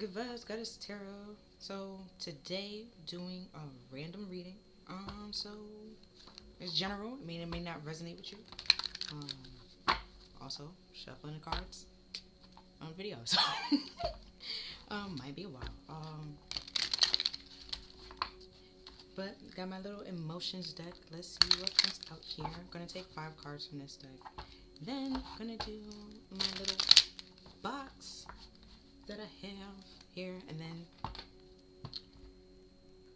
Good vibes, goddess tarot. So today doing a random reading. So it's general. It may not resonate with you. Also shuffling the cards on video. So might be a while. But got my little emotions deck. Let's see what comes out here. I'm gonna take 5 cards from this deck. Then I'm gonna do my little box that I have here, and then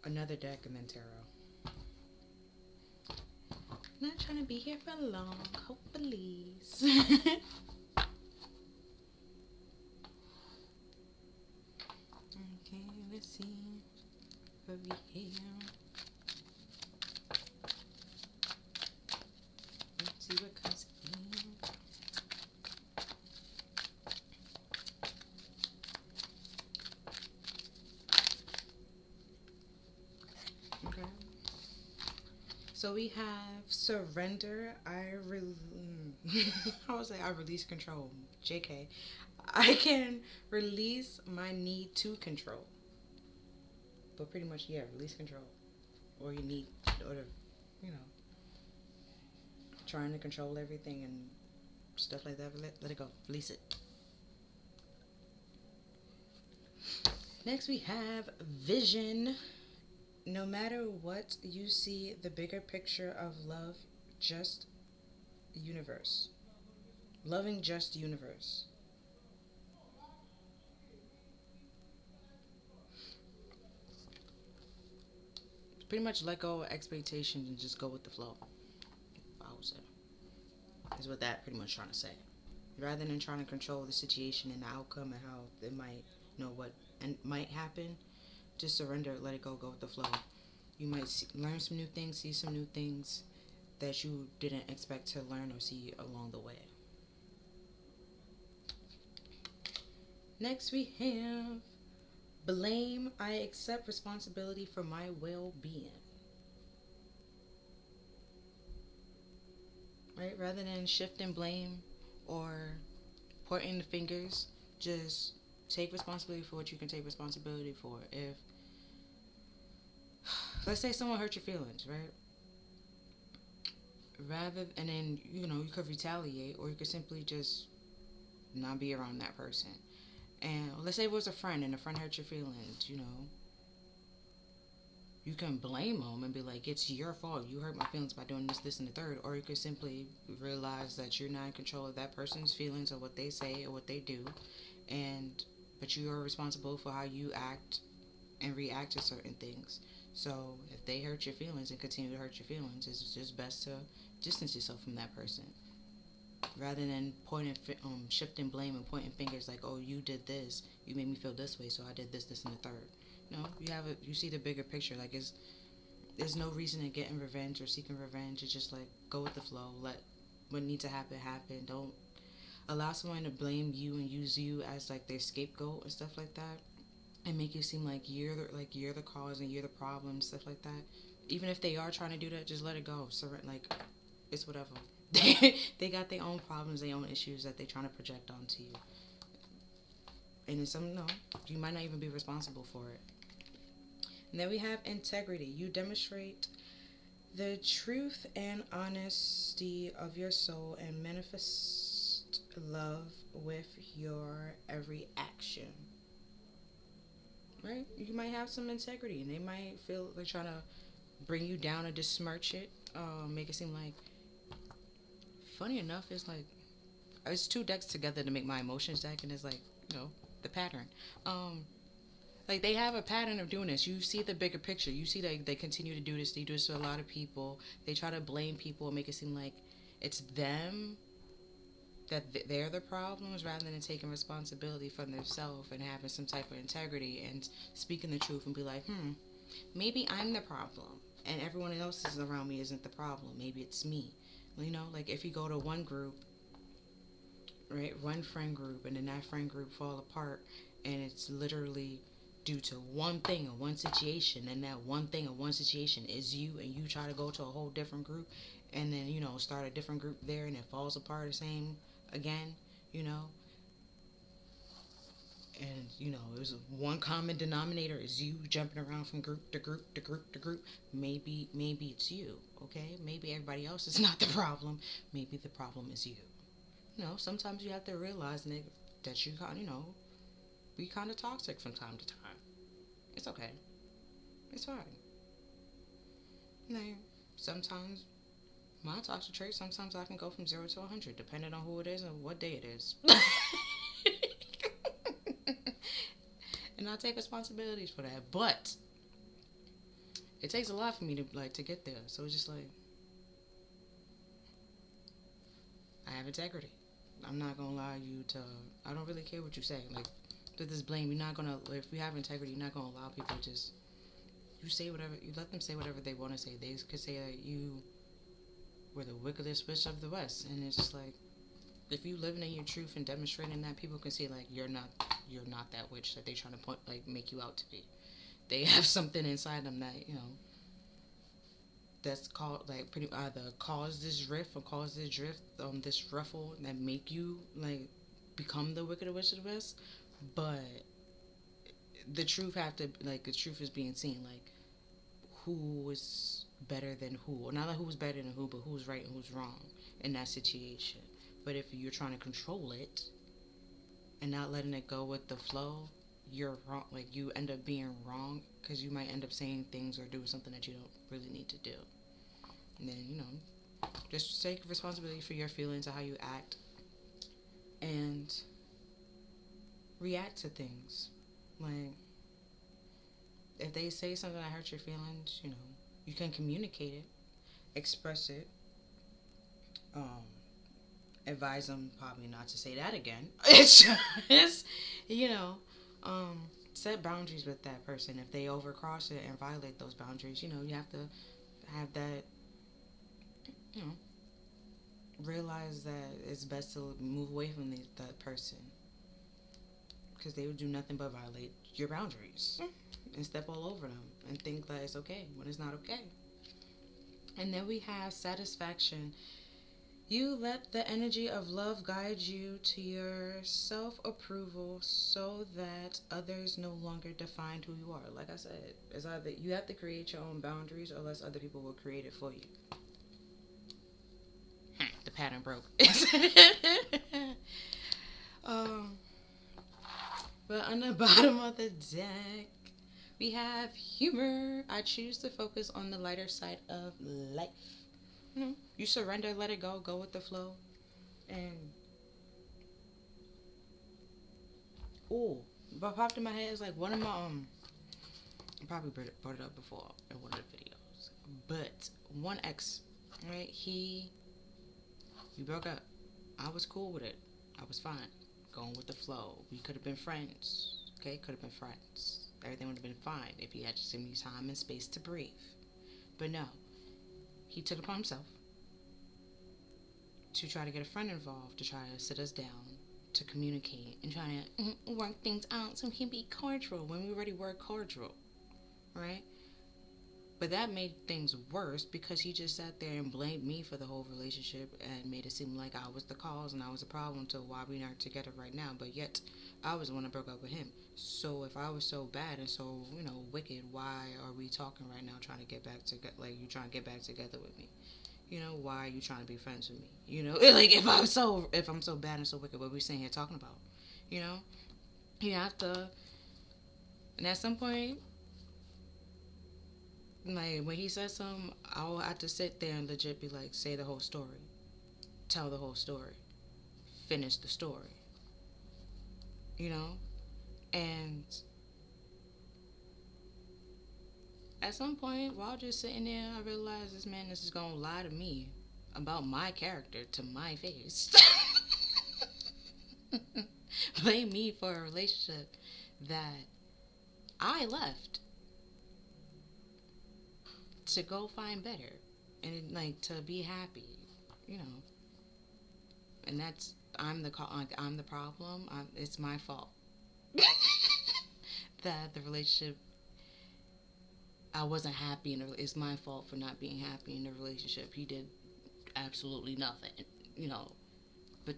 another deck, and then tarot. Not trying to be here for long, hopefully. Okay, let's see what we have. Let's see what comes in. Okay. So we have surrender. I would say I release control. JK. I can release my need to control. But pretty much, yeah, release control. Or you need, or trying to control everything and stuff like that. Let it go. Release it. Next we have vision. No matter what, you see the bigger picture of love, just universe. Loving just universe. Pretty much let go of expectations and just go with the flow. I would say. Is what that pretty much trying to say. Rather than trying to control the situation and the outcome and how it might, what and might happen, just surrender, let it go, go with the flow. You might learn some new things, see some new things that you didn't expect to learn or see along the way. Next we have blame. I accept responsibility for my well-being. Right? Rather than shifting blame or pointing the fingers, just take responsibility for what you can take responsibility for. If, let's say someone hurt your feelings, right? And then, you could retaliate, or you could simply just not be around that person. And let's say it was a friend and a friend hurt your feelings, you can blame them and be like, it's your fault. You hurt my feelings by doing this, this, and the third. Or you could simply realize that you're not in control of that person's feelings or what they say or what they do. But you are responsible for how you act and react to certain things. So if they hurt your feelings and continue to hurt your feelings, it's just best to distance yourself from that person. Rather than shifting blame and pointing fingers like, oh, you did this, you made me feel this way, so I did this, this, and the third. No, you see the bigger picture. Like, there's no reason to get in revenge or seeking revenge. It's just like, go with the flow. Let what needs to happen happen. Don't allow someone to blame you and use you as like their scapegoat and stuff like that, and make you seem like you're the cause and you're the problem, stuff like that. Even if they are trying to do that, just let it go. Like, it's whatever. They got their own problems, their own issues that they're trying to project onto you. And then you might not even be responsible for it. And then we have integrity. You demonstrate the truth and honesty of your soul and manifest love with your every action. Right? You might have some integrity, and they might feel like trying to bring you down or besmirch it, make it seem like. Funny enough, it's 2 decks together to make my emotions deck, and it's like, the pattern. Like, they have a pattern of doing this. You see the bigger picture. You see that they continue to do this. They do this to a lot of people. They try to blame people and make it seem like it's them, that they're the problems, rather than taking responsibility for themselves and having some type of integrity and speaking the truth and be like, maybe I'm the problem and everyone else is around me isn't the problem. Maybe it's me. Like, if you go to one group, right, one friend group, and then that friend group fall apart, and it's literally due to one thing or one situation, and that one thing or one situation is you, and you try to go to a whole different group, and then, start a different group there, and it falls apart the same again, and it was one common denominator is you jumping around from group to group to group to group. Maybe it's you. Okay, maybe everybody else is not the problem. Maybe the problem is you. Sometimes you have to realize, Nick, that you kind be kind of toxic from time to time. It's okay. It's fine. Now, sometimes my toxic trait, sometimes I can go from 0 to 100 depending on who it is and what day it is. And I take responsibilities for that, but it takes a lot for me to get there. So it's just like, I have integrity. I'm not gonna allow you to. I don't really care what you say. Like, to this blame, you're not gonna. If you have integrity, you're not gonna allow people to just. You say whatever. You let them say whatever they want to say. They could say that you were the wickedest witch of the West, and it's just like, if you living in your truth and demonstrating that, people can see like you're not that witch that they trying to make you out to be. They have something inside them that that's called like pretty either cause this rift or cause this drift, this ruffle that make you like become the wicked witch of the West. But the truth the truth is being seen, like who is better than who, or not like who's better than who, but who's right and who's wrong in that situation. But if you're trying to control it and not letting it go with the flow, you're wrong. Like, you end up being wrong because you might end up saying things or doing something that you don't really need to do. And then, just take responsibility for your feelings and how you act and react to things. Like, if they say something that hurts your feelings, you can communicate it, express it, advise them probably not to say that again. It's just, set boundaries with that person. If they overcross it and violate those boundaries, you have to have that, realize that it's best to move away from that person. Because they would do nothing but violate your boundaries and step all over them and think that it's okay when it's not okay. And then we have satisfaction. You let the energy of love guide you to your self-approval so that others no longer define who you are. Like I said, it's either you have to create your own boundaries or else other people will create it for you. The pattern broke. But on the bottom of the deck, we have humor. I choose to focus on the lighter side of life. You surrender, let it go with the flow. And what popped in my head is like one of my I probably brought it up before in one of the videos, but one ex, right? We broke up. I was cool with it. I was fine, going with the flow. We could have been friends. Okay, could have been friends. Everything would have been fine if he had just given me time and space to breathe. But no. He took it upon himself to try to get a friend involved, to try to sit us down, to communicate, and try to work things out so we can be cordial when we already were cordial, right? But that made things worse because he just sat there and blamed me for the whole relationship and made it seem like I was the cause and I was the problem to why we aren't together right now. But yet, I was the one that broke up with him. So if I was so bad and so, wicked, why are we talking right now trying to get back together? Like, you trying to get back together with me? Why are you trying to be friends with me? Like, if I'm so bad and so wicked, what are we sitting here talking about? You have to, and at some point, like, when he says something, I'll have to sit there and legit be like, say the whole story. Tell the whole story. Finish the story. And at some point, while just sitting there, I realized this man is going to lie to me about my character to my face. Blame me for a relationship that I left to go find better and like to be happy, and that's I'm the problem. It's my fault that the relationship I wasn't happy in. It's my fault for not being happy in the relationship. He did absolutely nothing, but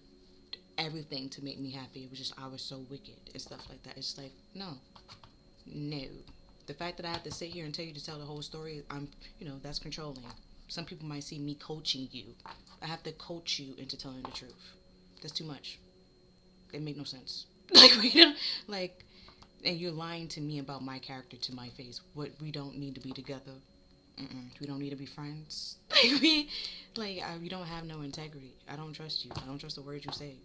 everything to make me happy. It was just I was so wicked and stuff like that. It's like, no. No. The fact that I have to sit here and tell you to tell the whole story, that's controlling. Some people might see me coaching you. I have to coach you into telling the truth. That's too much. It make no sense. And you're lying to me about my character to my face. What, we don't need to be together. We don't need to be friends. You don't have no integrity. I don't trust you. I don't trust the words you say.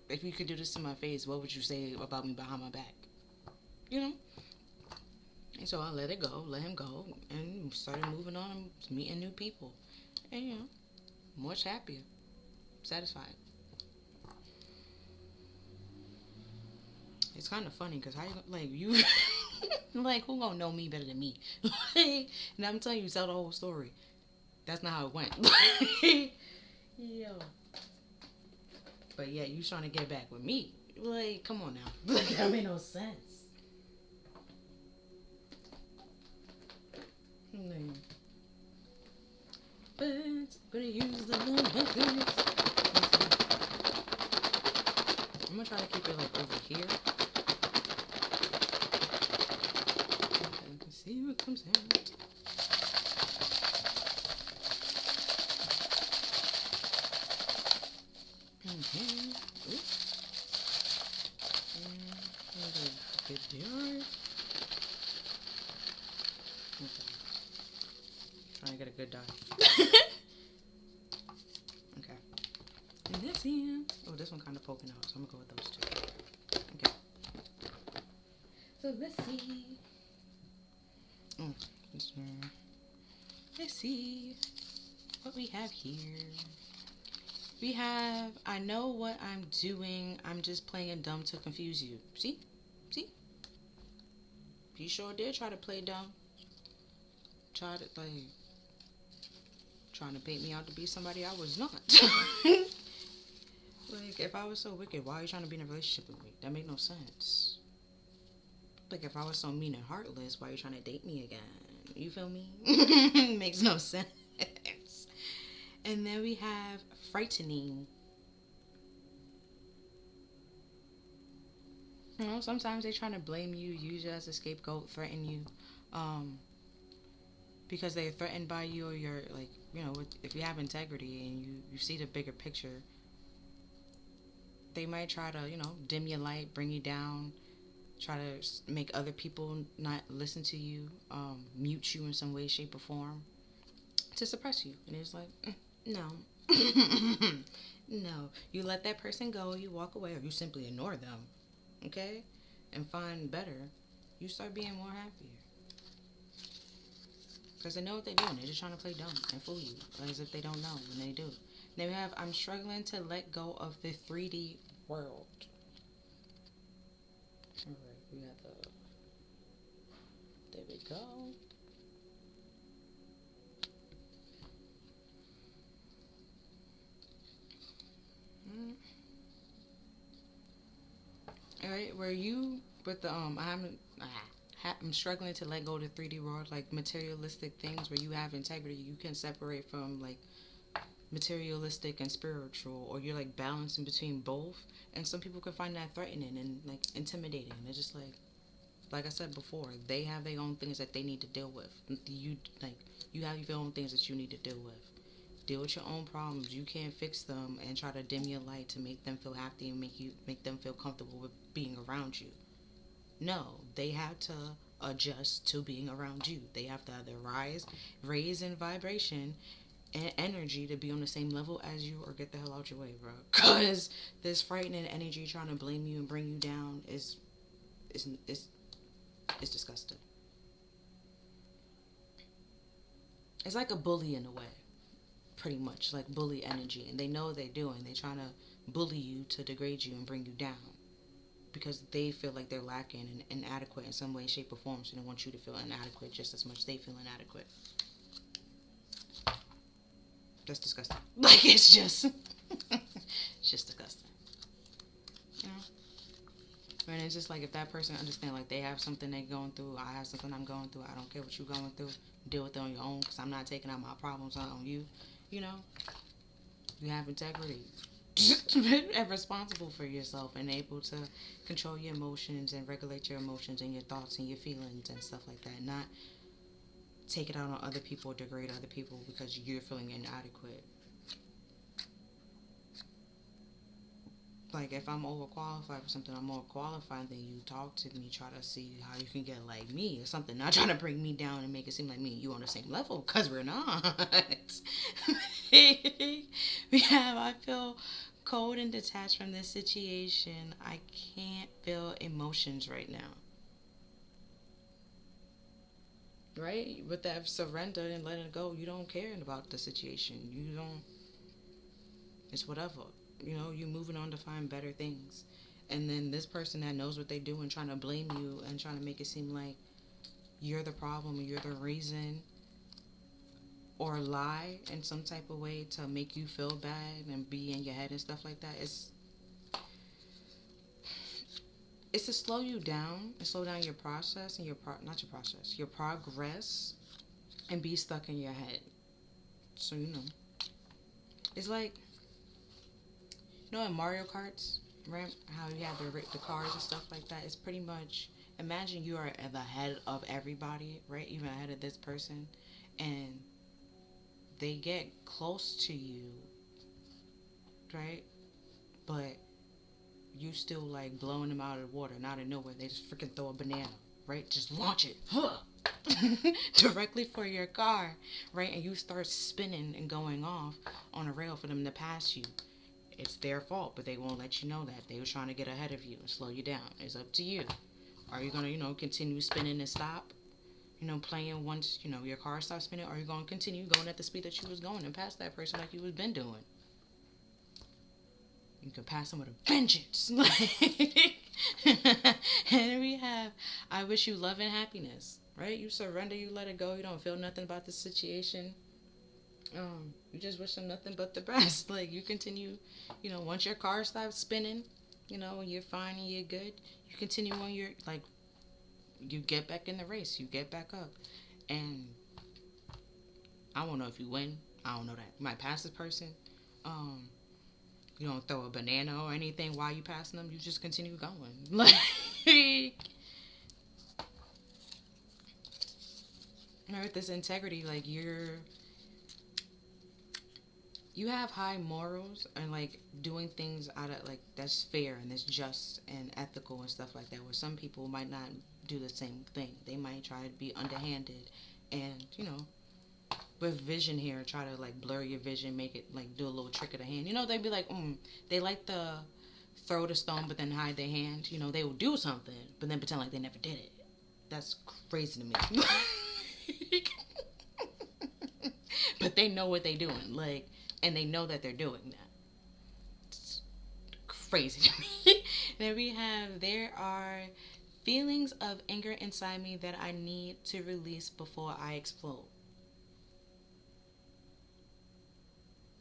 If you could do this to my face, what would you say about me behind my back? And so I let it go, let him go, and started moving on and meeting new people. And, much happier, satisfied. It's kind of funny because you, who gonna know me better than me? And I'm telling you, tell the whole story. That's not how it went. Yo. But yeah, you trying to get back with me. Come on now. That made no sense. But I'm gonna use the numbers. I'm gonna try to keep it over here. Okay, let's see what comes out. Okay. Oops. And good yard. Okay. Trying to get a good die. Okay. And this here. Oh, this one kind of poking out, so I'm gonna go with those two. Okay. So let's see. Oh, this one. Let's see what we have here. We have, I know what I'm doing. I'm just playing dumb to confuse you. See? See? You sure did try to play dumb. Trying to paint me out to be somebody I was not. If I was so wicked, why are you trying to be in a relationship with me? That made no sense. If I was so mean and heartless, why are you trying to date me again? You feel me? Makes no sense. And then we have frightening. Sometimes they're trying to blame you, use you as a scapegoat, threaten you. Because they're threatened by you, or you're if you have integrity and you see the bigger picture, they might try to, dim your light, bring you down, try to make other people not listen to you, mute you in some way, shape, or form, to suppress you. And it's no. No. You let that person go, you walk away, or you simply ignore them, okay? And find better. You start being more happier. Because they know what they're doing. They're just trying to play dumb and fool you, as if they don't know when they do. Then we have, I'm struggling to let go of the 3D world. Alright, we got there we go. Alright, where you with the I'm struggling to let go of the 3D world, materialistic things where you have integrity, you can separate from materialistic and spiritual, or you're balancing between both. And some people can find that threatening and intimidating. They're just like I said before, they have their own things that they need to deal with. You have your own things that you need to deal with. Deal with your own problems. You can't fix them and try to dim your light to make them feel happy and make them feel comfortable with being around you. No, they have to adjust to being around you. They have to either raise in vibration and energy to be on the same level as you, or get the hell out your way, bro. Because this frightening energy trying to blame you and bring you down is disgusting. It's like a bully in a way, pretty much, bully energy. And they know what they're doing. They're trying to bully you to degrade you and bring you down, because they feel like they're lacking and inadequate in some way, shape, or form. So they want you to feel inadequate just as much as they feel inadequate. That's disgusting. It's just disgusting. And it's just if that person understands, they have something they're going through, I have something I'm going through, I don't care what you're going through, deal with it on your own, because I'm not taking out my problems on you. You have integrity. and responsible for yourself and able to control your emotions and regulate your emotions and your thoughts and your feelings and stuff like that. Not take it out on other people or degrade other people because you're feeling inadequate. Like, if I'm overqualified for something, I'm more qualified than you. Talk to me, try to see how you can get like me or something. Not trying to bring me down and make it seem like me and you on the same level, because we're not. We have, I feel cold and detached from this situation. I can't feel emotions right now. Right? With that surrender and letting it go, you don't care about the situation. You don't, it's whatever. You know, you moving on to find better things. And then this person that knows what they do and trying to blame you and trying to make it seem like you're the problem or you're the reason, or lie in some type of way to make you feel bad and be in your head and stuff like that. It's to slow you down and slow down your process and not your process, your progress, and be stuck in your head. So, you know, it's like, you know, in Mario Karts, right? How you have the cars and stuff like that. It's pretty much, imagine you are at the head of everybody, right? Even ahead of this person, and they get close to you, right? But you still like blowing them out of the water, and out of nowhere they just freaking throw a banana, right? Just launch it, directly for your car, right? And you start spinning and going off on a rail for them to pass you. It's their fault, but they won't let you know that. They were trying to get ahead of you and slow you down. It's up to you. Are you going to, you know, continue spinning and stop? You know, playing once, you know, your car stops spinning? Or are you going to continue going at the speed that you was going and pass that person like you was been doing? You can pass them with a vengeance. And we have, I wish you love and happiness, right? You surrender, you let it go. You don't feel nothing about the situation. You just wish them nothing but the best. Like, you continue, you know, once your car stops spinning, you know, and you're fine and you're good, you continue on your, like, you get back in the race, you get back up. And I don't know if you win, I don't know that. You might pass this person. You don't throw a banana or anything while you passing them, you just continue going. Like, with this integrity, like, you have high morals and like doing things out of like that's fair and that's just and ethical and stuff like that, where some people might not do the same thing. They might try to be underhanded and, you know, with vision here, try to like blur your vision, make it like do a little trick of the hand. You know, they'd be like, they like to throw the stone but then hide their hand. You know, they will do something but then pretend like they never did it. That's crazy to me. But they know what they're doing. Like, and they know that they're doing that. It's crazy to me. Then we have, there are feelings of anger inside me that I need to release before I explode.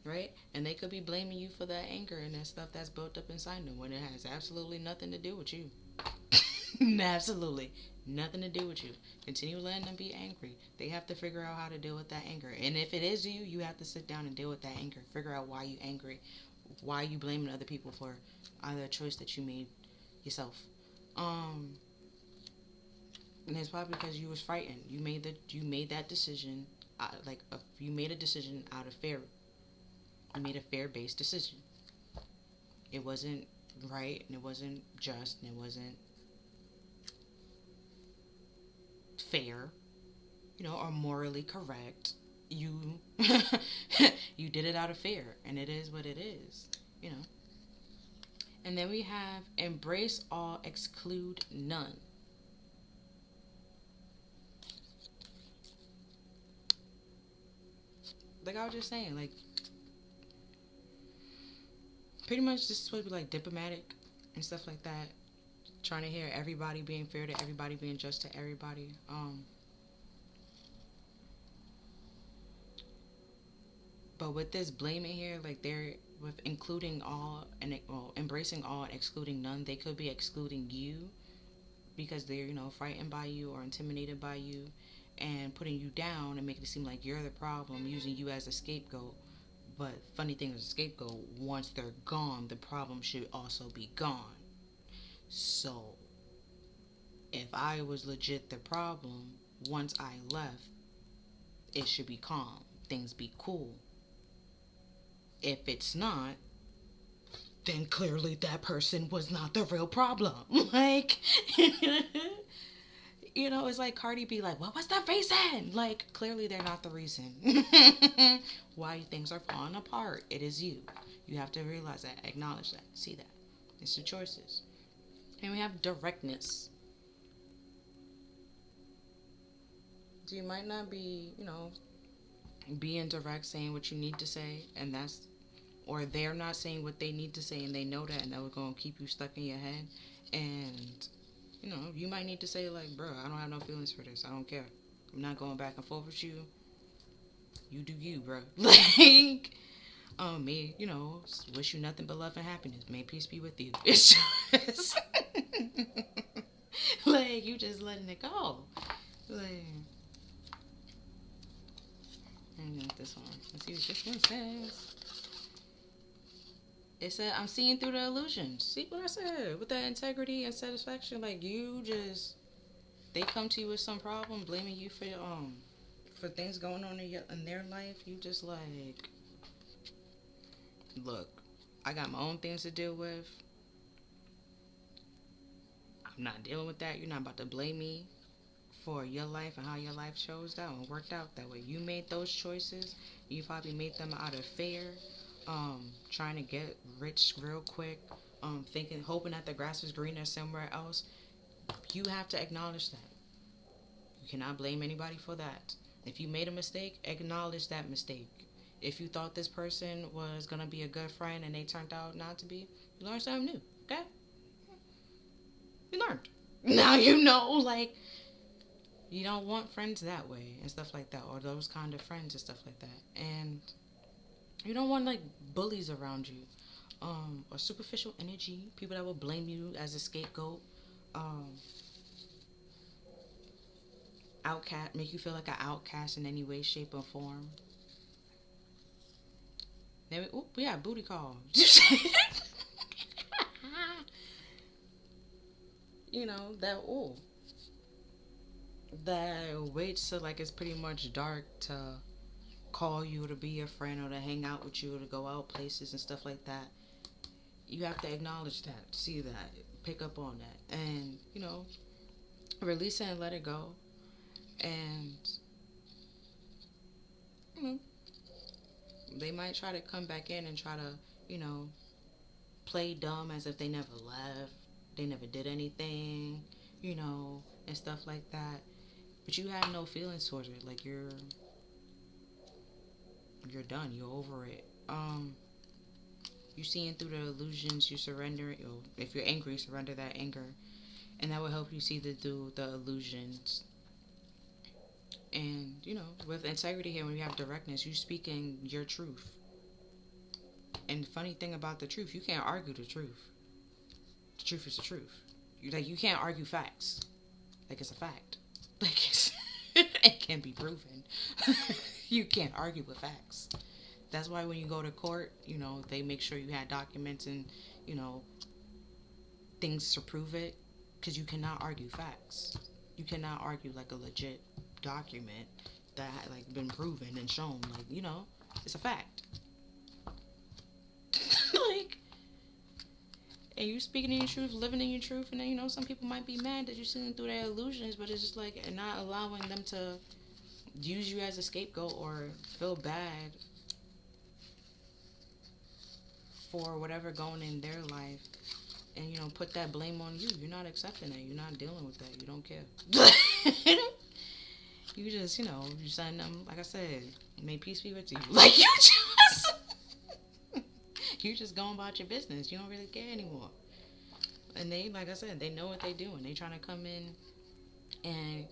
Right? And they could be blaming you for that anger and that stuff that's built up inside them when it has absolutely nothing to do with you. Absolutely nothing to do with you. Continue letting them be angry. They have to figure out how to deal with that anger. And if it is you, you have to sit down and deal with that anger. Figure out why you angry. Why you blaming other people for either a choice that you made yourself. And it's probably because you was frightened. You made that decision. You made a decision out of fear. You made a fear-based decision. It wasn't right, and it wasn't just, and it wasn't fair, you know, or morally correct. You you did it out of fear, and it is what it is, you know. And then we have embrace all, exclude none. Like I was just saying, like, pretty much this is supposed to be like diplomatic and stuff like that. Trying to hear everybody being fair to everybody, being just to everybody. But with this blaming here, like they're with including all and embracing all and excluding none, they could be excluding you because they're, you know, frightened by you or intimidated by you and putting you down and making it seem like you're the problem, using you as a scapegoat. But funny thing is, a scapegoat, once they're gone, the problem should also be gone. So if I was legit the problem, once I left, it should be calm. Things be cool. If it's not, then clearly that person was not the real problem. Like, you know, it's like Cardi B, like, what was the reason? Like, clearly they're not the reason why things are falling apart. It is you. You have to realize that, acknowledge that, see that. It's your choices. And we have directness. So you might not be, you know, being direct, saying what you need to say, and that's, or they're not saying what they need to say, and they know that, and they're going to keep you stuck in your head. And, you know, you might need to say, like, bro, I don't have no feelings for this. I don't care. I'm not going back and forth with you. You do you, bro. Like, me, you know, wish you nothing but love and happiness. May peace be with you. It's just, like, you just letting it go. Like, and then this one. Let's see what this one says. It said, I'm seeing through the illusions. See what I said? With that integrity and satisfaction, like, you just, they come to you with some problem, blaming you for things going on in their life. You just like, look, I got my own things to deal with. I'm not dealing with that. You're not about to blame me for your life and how your life chose out and worked out that way. You made those choices. You probably made them out of fear, trying to get rich real quick, thinking, hoping that the grass is greener somewhere else. You have to acknowledge that. You cannot blame anybody for that. If you made a mistake, acknowledge that mistake. If you thought this person was going to be a good friend and they turned out not to be, you learned something new, okay? You learned. Now you know, like, you don't want friends that way and stuff like that, or those kind of friends and stuff like that. And you don't want, like, bullies around you, or superficial energy, people that will blame you as a scapegoat, outcast, make you feel like an outcast in any way, shape, or form. Then we have booty calls. You know, that waits till, like, it's pretty much dark to call you, to be your friend, or to hang out with you, or to go out places and stuff like that. You have to acknowledge that, see that, pick up on that, and, you know, release it and let it go. And, you know, they might try to come back in and try to, you know, play dumb as if they never left, they never did anything, you know, and stuff like that. But you have no feelings towards it. Like, you're done. You're over it. You're seeing through the illusions. You surrender it. If you're angry, surrender that anger, and that will help you see through the illusions. And, you know, with integrity here, when you have directness, you speaking your truth. And the funny thing about the truth, you can't argue the truth. The truth is the truth. You can't argue facts. Like, it's a fact. Like, it can be proven. You can't argue with facts. That's why when you go to court, you know, they make sure you had documents and, you know, things to prove it. Because you cannot argue facts. You cannot argue, like, a legit document that had, like, been proven and shown. Like, you know, it's a fact. Like, and you speaking in your truth, living in your truth, and then, you know, some people might be mad that you're seeing through their illusions, but it's just like, and not allowing them to use you as a scapegoat or feel bad for whatever going in their life, and, you know, put that blame on you. You're not accepting it. You're not dealing with that. You don't care. You just, you know, you send them, like I said, may peace be with you. Like, you just going about your business. You don't really care anymore. And they, like I said, they know what they doing. They trying to come in and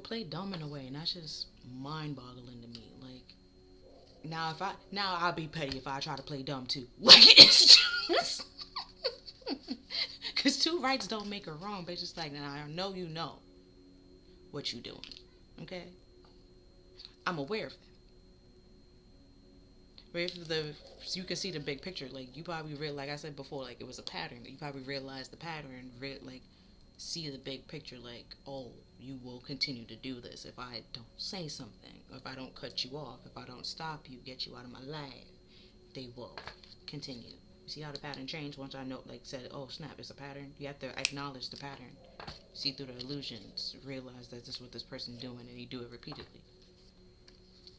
play dumb in a way, and that's just mind-boggling to me. Like, now I'll be petty if I try to play dumb too. Like, it's just, because two rights don't make a wrong, but it's just like, now I know you know what you doing, okay? I'm aware of that. But if the you can see the big picture, like you probably like I said before, like it was a pattern. You probably realize the pattern, like see the big picture, like, oh, you will continue to do this if I don't say something, if I don't cut you off, if I don't stop you, get you out of my life, they will continue. You see how the pattern changed once I know, like, said, oh snap, it's a pattern. You have to acknowledge the pattern, see through the illusions, realize that this is what this person's doing, and you do it repeatedly.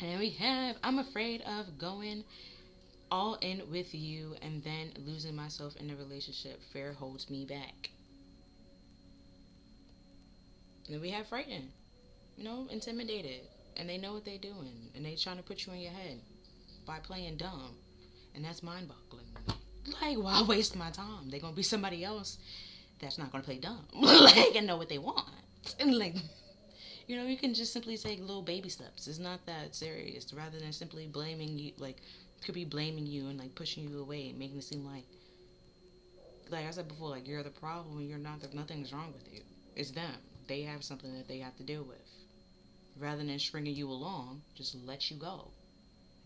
And we have, I'm afraid of going all in with you and then losing myself in the relationship. Fear holds me back. And then we have frightened, intimidated, and they know what they're doing, and they trying to put you in your head by playing dumb, and that's mind-boggling. Like, why waste my time? They're gonna be somebody else that's not gonna play dumb, like, and know what they want, and like, you can just simply take little baby steps. It's not that serious. Rather than simply blaming you, like, could be blaming you and like pushing you away, making it seem like I said before, like you're the problem, and you're not. Nothing's wrong with you. It's them. They have something that they have to deal with. Rather than stringing you along, just let you go.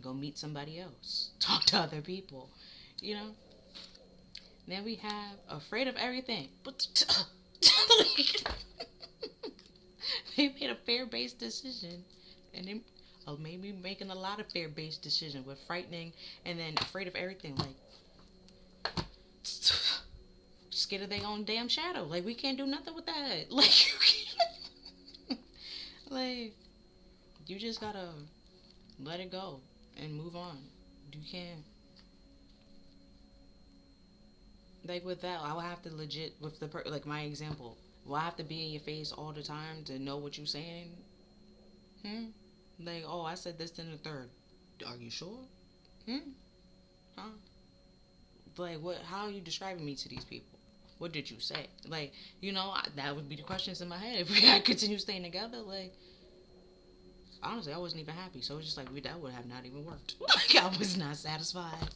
Go meet somebody else. Talk to other people. Then we have afraid of everything. They made a fear-based decision, and they maybe making a lot of fear-based decisions with frightening and then afraid of everything. Like, scared of their own damn shadow. Like, we can't do nothing with that. Like, you can't. Like, you just gotta let it go and move on. You can't. Like, with that, I would have to legit, with the like my example, will I have to be in your face all the time to know what you're saying? Like, oh, I said this, then the third. Are you sure? Huh? Like, what? How are you describing me to these people? What did you say? Like, that would be the questions in my head. If we had continued staying together, like, honestly, I wasn't even happy. So it's just like, that would have not even worked. Like, I was not satisfied.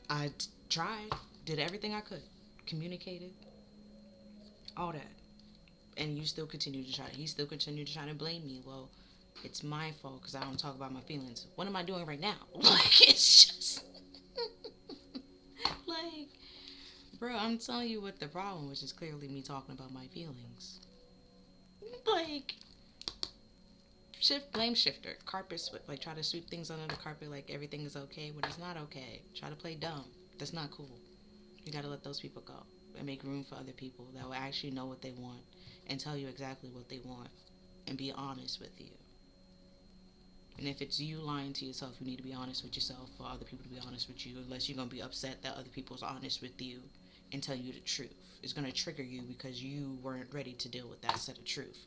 I tried, did everything I could, communicated, all that. And you still continue to try. He still continued to try to blame me. Well, it's my fault because I don't talk about my feelings. What am I doing right now? Like, it's just like, bro, I'm telling you what the problem, which is clearly me talking about my feelings. Like, blame shifter, carpet sweep, like try to sweep things under the carpet like everything is okay when it's not okay. Try to play dumb. That's not cool. You gotta let those people go and make room for other people that will actually know what they want and tell you exactly what they want and be honest with you. And if it's you lying to yourself, you need to be honest with yourself for other people to be honest with you, unless you're going to be upset that other people's honest with you and tell you the truth. It's going to trigger you because you weren't ready to deal with that set of truth.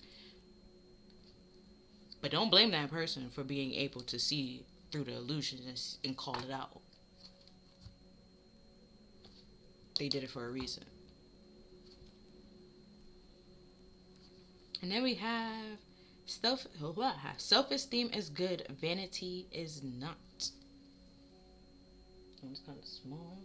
But don't blame that person for being able to see through the illusions and call it out. They did it for a reason. And then we have self-esteem is good, vanity is not. It's kind of small.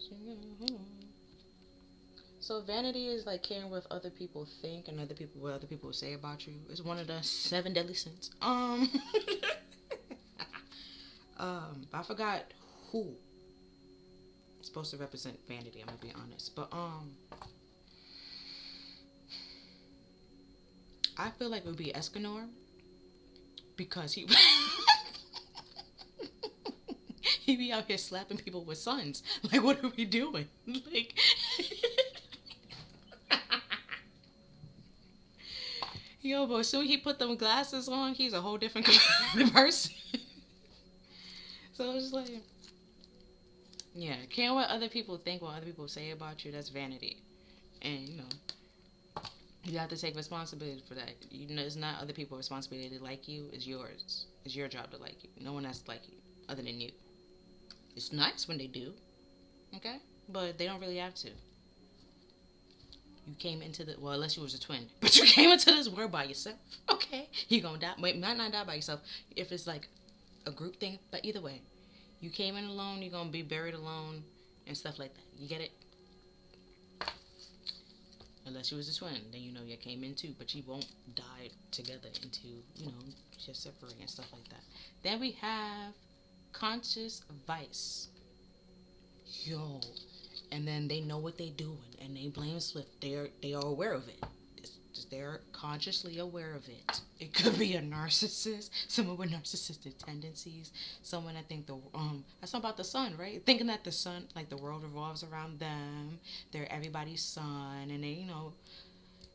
So vanity is like caring what other people think and what other people say about you. It's one of the 7 deadly sins. I forgot who is supposed to represent vanity. I'm gonna be honest, but I feel like it would be Escanor because he he be out here slapping people with suns. Like, what are we doing? Like, yo, but as soon as he put them glasses on, he's a whole different person. So it's like, yeah, caring what other people think, what other people say about you, that's vanity. And, you have to take responsibility for that. It's not other people's responsibility to like you. It's yours. It's your job to like you. No one has to like you other than you. It's nice when they do, okay? But they don't really have to. You came into unless you was a twin, but you came into this world by yourself, okay? You're gonna die. Might not die by yourself if it's like a group thing, but either way, you came in alone, you're gonna be buried alone and stuff like that. You get it? Unless you was a twin, then you came in too, but you won't die together into, just separate and stuff like that. Then we have subconscious vice. Yo. And then they know what they doing, and they blame Swift. They are aware of it. They're consciously aware of it. It could be a narcissist, someone with narcissistic tendencies, someone that think that's not about the sun, right? Thinking that the sun, like the world revolves around them, they're everybody's sun, and they,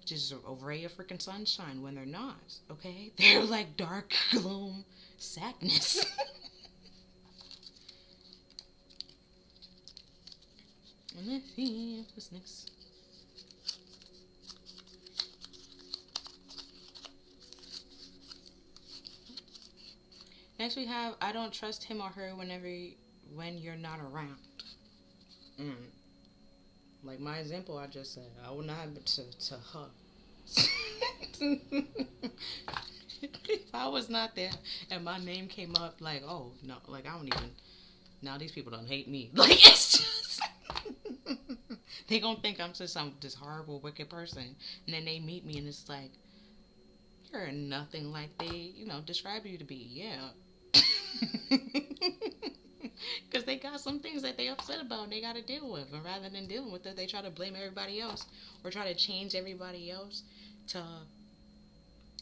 just a ray of freaking sunshine when they're not. Okay, they're like dark gloom sadness. And let's see what's next. Next we have, I don't trust him or her when you're not around. Like my example I just said, I will not to her. If I was not there and my name came up, like, oh no, like I don't even. Now these people don't hate me. Like it's just they gonna think I'm just this horrible, wicked person, and then they meet me and it's like, you're nothing like they, describe you to be. Yeah. Because they got some things that they upset about and they got to deal with, and rather than dealing with it, they try to blame everybody else or try to change everybody else to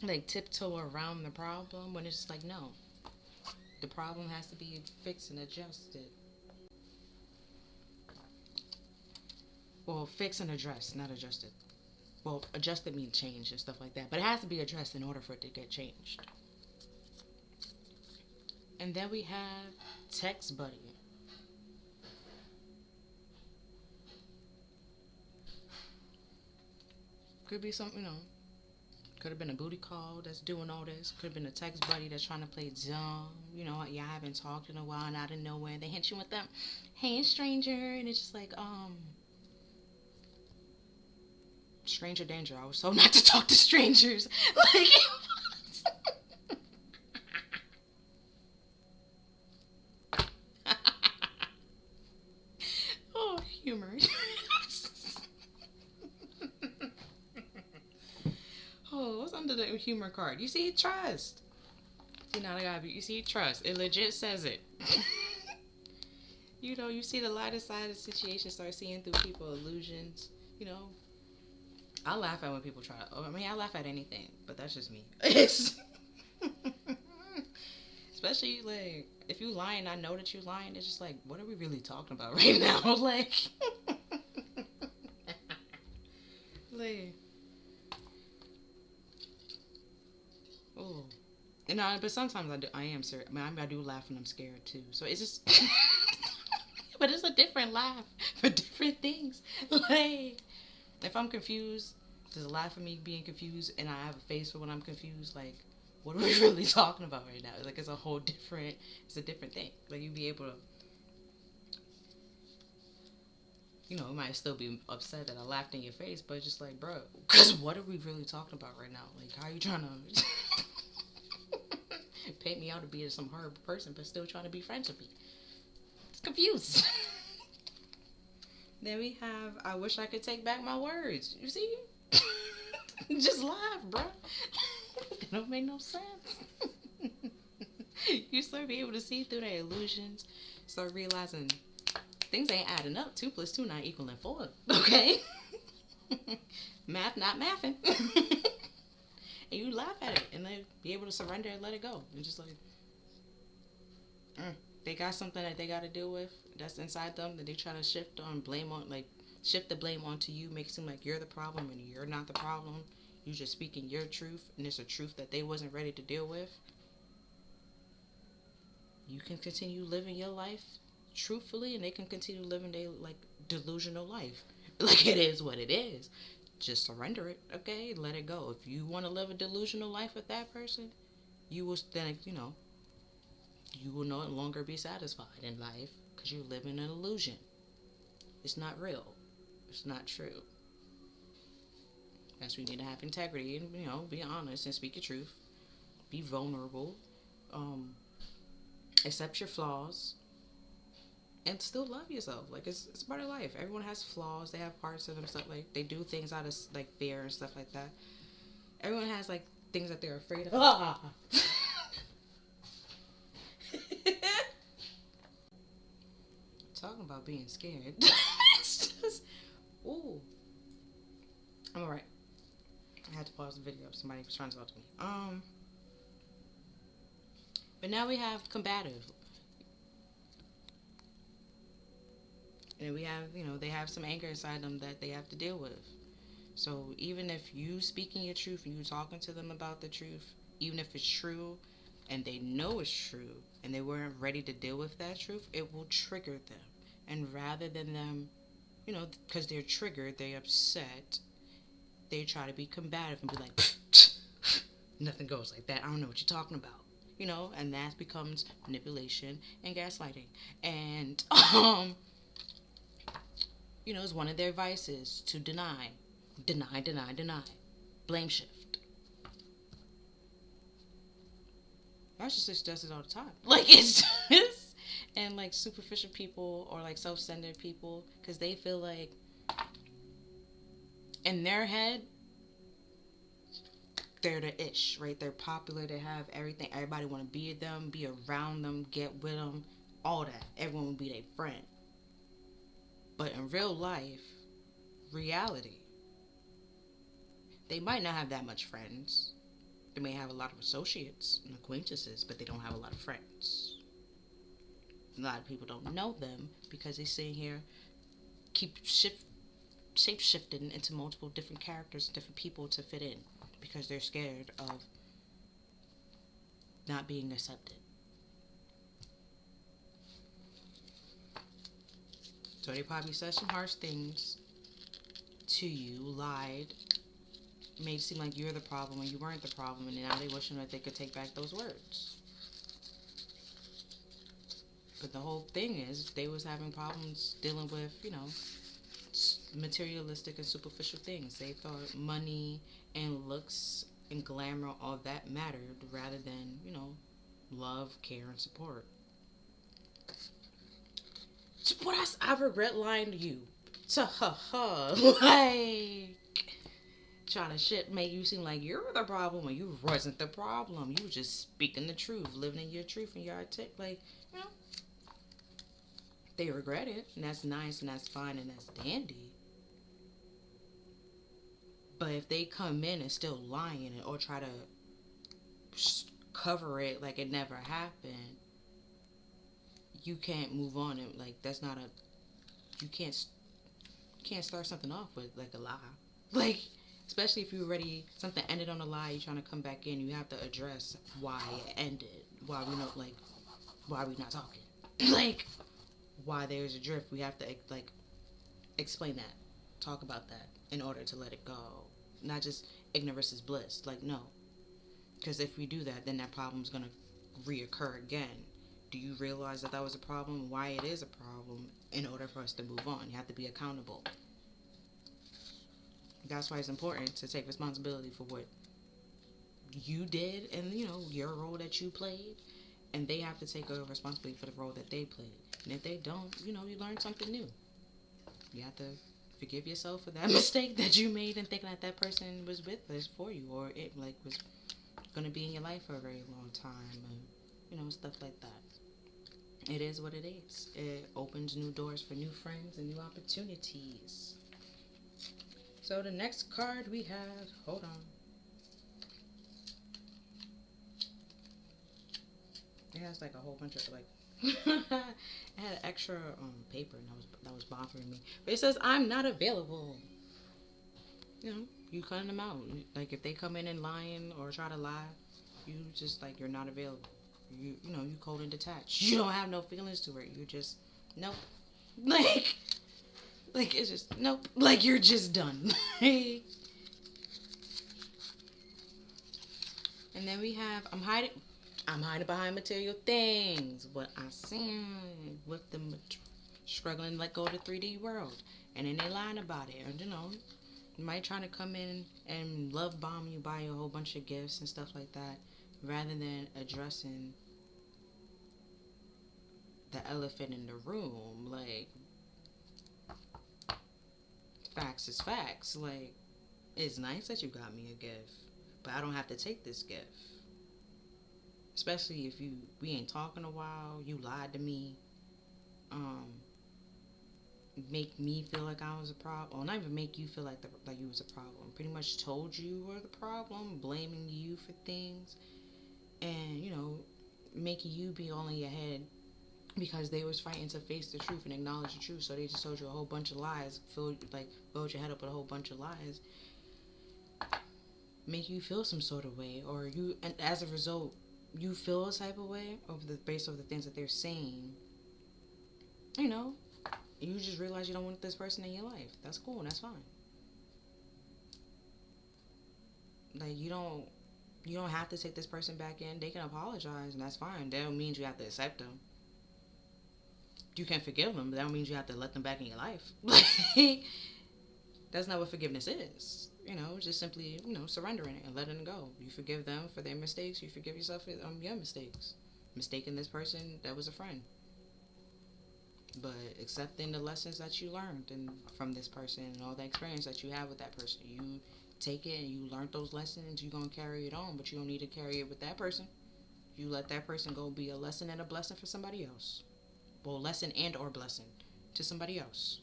like tiptoe around the problem, when it's just like, no, the problem has to be fixed and adjusted. Well, fix and address, not adjusted. Well, adjusted means change and stuff like that, but it has to be addressed in order for it to get changed. And then we have text buddy. Could be something, could have been a booty call that's doing all this. Could have been a text buddy that's trying to play dumb. Y'all haven't talked in a while and out of nowhere they hit you with them, hey stranger, and it's just like, stranger danger. I was told not to talk to strangers. Like, oh, humor. Oh, what's under the humor card? You see, trust. See, now I gotta be. You see, trust. It legit says it. You see the lighter side of the situation. Start seeing through people illusions. I laugh at when people try. I laugh at anything, but that's just me. Especially like if you lying, I know that you lying. It's just like, what are we really talking about right now? Like, like. Oh, but sometimes I am serious. I do laugh when I'm scared too. So it's just, but it's a different laugh for different things. Like, if I'm confused, there's a laugh for me being confused, and I have a face for when I'm confused. Like, what are we really talking about right now? Like, it's a different thing. Like, you be able to, you might still be upset that I laughed in your face, but it's just like, bro, because what are we really talking about right now? Like, how are you trying to paint me out to be some horrible person, but still trying to be friends with me? It's confused. Then we have, I wish I could take back my words. You see? Just laugh, bro. It don't make no sense. You start being able to see through their illusions. Start realizing things ain't adding up. 2 + 2 not equaling 4. Okay? Math not mathing. And you laugh at it and then be able to surrender and let it go. And just like, they got something that they got to deal with that's inside them that they try to shift the blame onto you, make it seem like you're the problem and you're not the problem. You just speaking your truth, and it's a truth that they wasn't ready to deal with. You can continue living your life truthfully, and they can continue living their delusional life. Like, it is what it is. Just surrender it, okay? Let it go. If you want to live a delusional life with that person, you will then, you will no longer be satisfied in life because you're living an illusion. It's not real. It's not true. That's why you need to have integrity and, be honest and speak your truth. Be vulnerable. Accept your flaws. And still love yourself. Like, it's part of life. Everyone has flaws. They have parts of themselves. Like, they do things out of, fear and stuff like that. Everyone has, things that they're afraid of. Talking about being scared. It's just, ooh. I'm alright. I had to pause the video. Somebody was trying to talk to me. But now we have combative. And we have, they have some anger inside them that they have to deal with. So even if you speaking your truth and you talking to them about the truth, even if it's true and they know it's true and they weren't ready to deal with that truth, it will trigger them. And rather than them, because they're triggered, they're upset, they try to be combative and be like, nothing goes like that. I don't know what you're talking about. And that becomes manipulation and gaslighting. And, it's one of their vices to deny. Deny, deny, deny. Blame shift. Narcissists does it all the time. Like, it's just, and like superficial people or like self-centered people, because they feel like in their head, they're the ish, right? They're popular, they have everything. Everybody want to be with them, be around them, get with them, all that. Everyone will be their friend. But in real life, reality, they might not have that much friends. They may have a lot of associates and acquaintances, but they don't have a lot of friends. A lot of people don't know them because they sit here, keep shape-shifting into multiple different characters, different people to fit in, because they're scared of not being accepted. So they probably said some harsh things to you, lied, made it seem like you're the problem when you weren't the problem, and now they wishing that they could take back those words. But the whole thing is, they was having problems dealing with, materialistic and superficial things. They thought money and looks and glamour, all that mattered, rather than, love, care, and support. What I regret lying to you. Like, trying to make you seem like you're the problem when you wasn't the problem. You were just speaking the truth, living in your truth, and your like, they regret it, and that's nice, and that's fine, and that's dandy. But if they come in and still lying or try to cover it like it never happened, you can't move on. And like, that's not you can't start something off with like a lie. Like, especially if you already, something ended on a lie, you're trying to come back in, you have to address why it ended. Why we not, like, why we not talking? Like, why there's a drift. We have to, like, explain that. Talk about that in order to let it go. Not just ignorance is bliss. Like, no. Because if we do that, then that problem's going to reoccur again. Do you realize that was a problem? Why it is a problem? In order for us to move on, you have to be accountable. That's why it's important to take responsibility for what you did and, your role that you played. And they have to take a responsibility for the role that they played. And if they don't, you learn something new. You have to forgive yourself for that mistake that you made in thinking that person was with us for you, or it was going to be in your life for a very long time, and stuff like that. It is what it is. It opens new doors for new friends and new opportunities. So the next card we have, hold on. It has like a whole bunch of like, it had extra paper, and that was bothering me. But it says, I'm not available. You cutting them out. Like, if they come in and lying or try to lie, you just like, you're not available. You cold and detached. You don't have no feelings to it. You just, nope. Like it's just, nope. Like, you're just done. And then we have, I'm hiding behind material things. What I see with them struggling to let go of the 3D world. And then they lying about it. And, might trying to come in and love bomb you, buy you a whole bunch of gifts and stuff like that, rather than addressing the elephant in the room. Like, facts is facts. Like, it's nice that you got me a gift, but I don't have to take this gift. Especially if we ain't talking a while, you lied to me. make me feel like I was a problem, or not even make you feel like you was a problem. Pretty much told you were the problem, blaming you for things, and making you be all in your head because they was fighting to face the truth and acknowledge the truth. So they just told you a whole bunch of lies, filled your head up with a whole bunch of lies, make you feel some sort of way, and as a result, you feel a type of way over the base of the things that they're saying. You just realize you don't want this person in your life. That's cool. That's fine. Like, you don't have to take this person back in. They can apologize, and that's fine. That don't mean you have to accept them. You can forgive them, but that don't mean you have to let them back in your life. That's not what forgiveness is. Just simply, surrendering it and letting it go. You forgive them for their mistakes. You forgive yourself for your mistakes. Mistaking this person that was a friend. But accepting the lessons that you learned from this person and all the experience that you have with that person. You take it and you learned those lessons. You're going to carry it on, but you don't need to carry it with that person. You let that person go be a lesson and a blessing for somebody else. Well, lesson and or blessing to somebody else.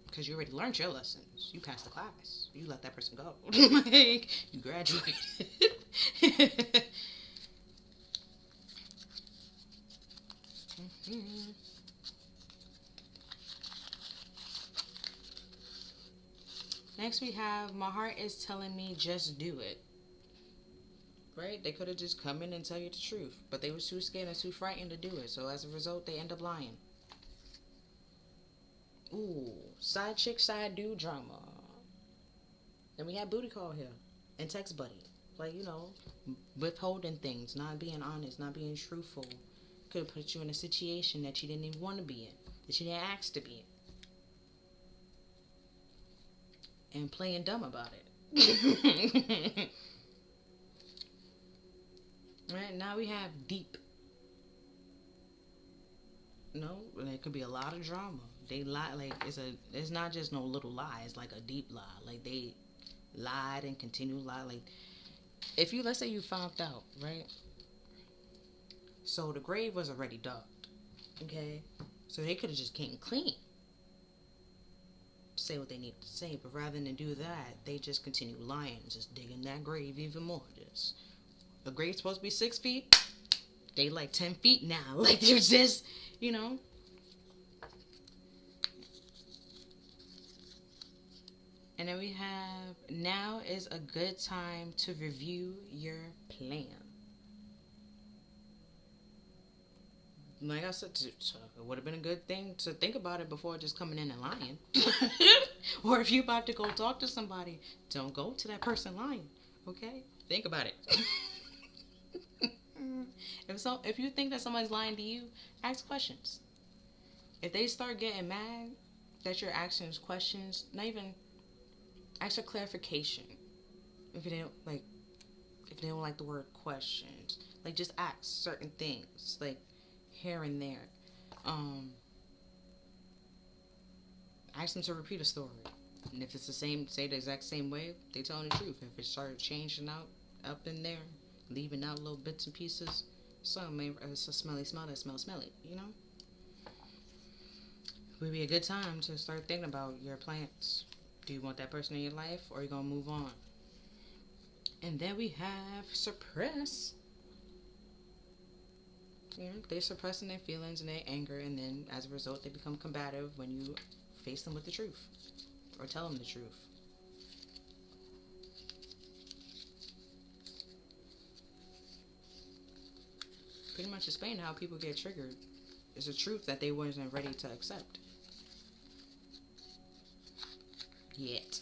Because you already learned your lessons. You passed the class. You let that person go. You graduated. Next we have, my heart is telling me just do it. Right? They could have just come in and tell you the truth, but they were too scared and too frightened to do it. So as a result, they end up lying. Ooh, side chick, side dude drama. Then we have booty call here and text buddy. Withholding things, not being honest, not being truthful. Could have put you in a situation that you didn't even want to be in, that you didn't ask to be in. And playing dumb about it. Right, now we have deep. No, there could be a lot of drama. They lie, it's not just no little lie, it's like a deep lie. Like, they lied and continue to lie. Like, let's say you found out, right? So the grave was already dug, okay? So they could have just came clean, say what they needed to say, but rather than do that, they just continue lying, just digging that grave even more. Just, the grave's supposed to be 6 feet, they 10 feet now. Like, they're just, And then we have, now is a good time to review your plan. Like I said, it would have been a good thing to think about it before just coming in and lying. Or if you're about to go talk to somebody, don't go to that person lying, okay? Think about it. If you think that somebody's lying to you, ask questions. If they start getting mad that you're asking questions, not even ask for clarification. If they don't like the word questions, just ask certain things, here and there. Ask them to repeat a story, and if it's the same, say the exact same way, they telling the truth. If it started changing up in there, leaving out little bits and pieces, it's a smelly smell that smells smelly. It would be a good time to start thinking about your plans. Do you want that person in your life, or are you gonna move on? And then we have suppress. They're suppressing their feelings and their anger, and then as a result, they become combative when you face them with the truth or tell them the truth. Pretty much explain how people get triggered. It's a truth that they wasn't ready to accept yet.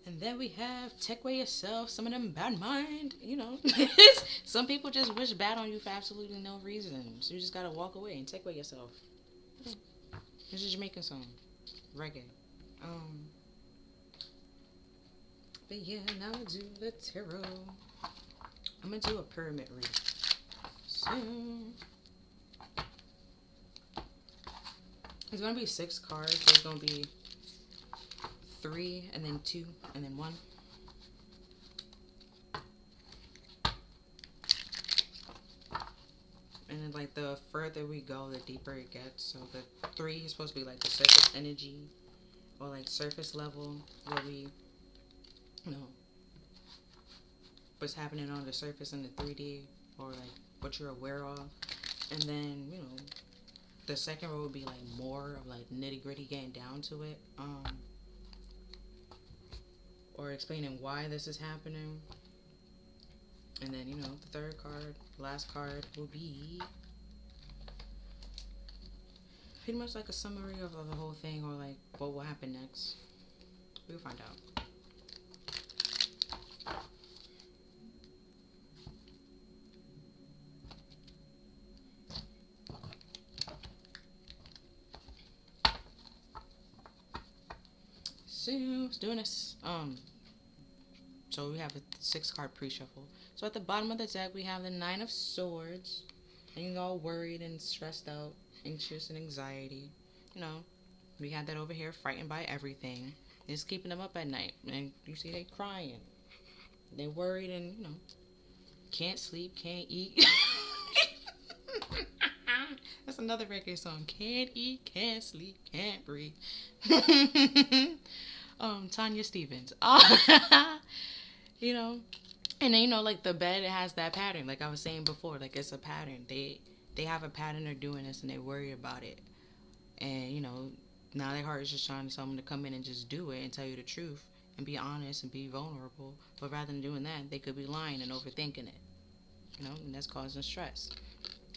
And then we have take away yourself, some of them bad mind, Some people just wish bad on you for absolutely no reason. So you just gotta walk away and take away yourself. It's a Jamaican song. Reggae. But yeah, now we'll do the tarot. I'm gonna do a pyramid read. So it's gonna be 6 cards. There's gonna be 3, and then 2, and then 1. And then and like the further we go, the deeper it gets. So the 3 is supposed to be like the surface energy, or like surface level, where we, you know, what's happening on the surface in the 3D, or like what you're aware of. And then, you know, the second row would be like more of like nitty gritty, getting down to it, or explaining why this is happening. And then, you know, the third card, last card, will be pretty much like a summary of the whole thing, or like what will happen next. We'll find out. So, let's do this. So we have a 6-card pre-shuffle. So at the bottom of the deck, we have the 9 of Swords. And you're all worried and stressed out, anxious and anxiety. You know, we had that over here, frightened by everything. It's keeping them up at night. And you see they crying. They're worried and, you know, can't sleep, can't eat. That's another reggae song. Can't eat, can't sleep, can't breathe. Tanya Stevens. You know, and then, you know, like the bed, it has that pattern. Like I was saying before, like it's a pattern. They have a pattern of doing this, and they worry about it. And, you know, now their heart is just trying to tell them to come in and just do it and tell you the truth and be honest and be vulnerable. But rather than doing that, they could be lying and overthinking it. You know, and that's causing stress.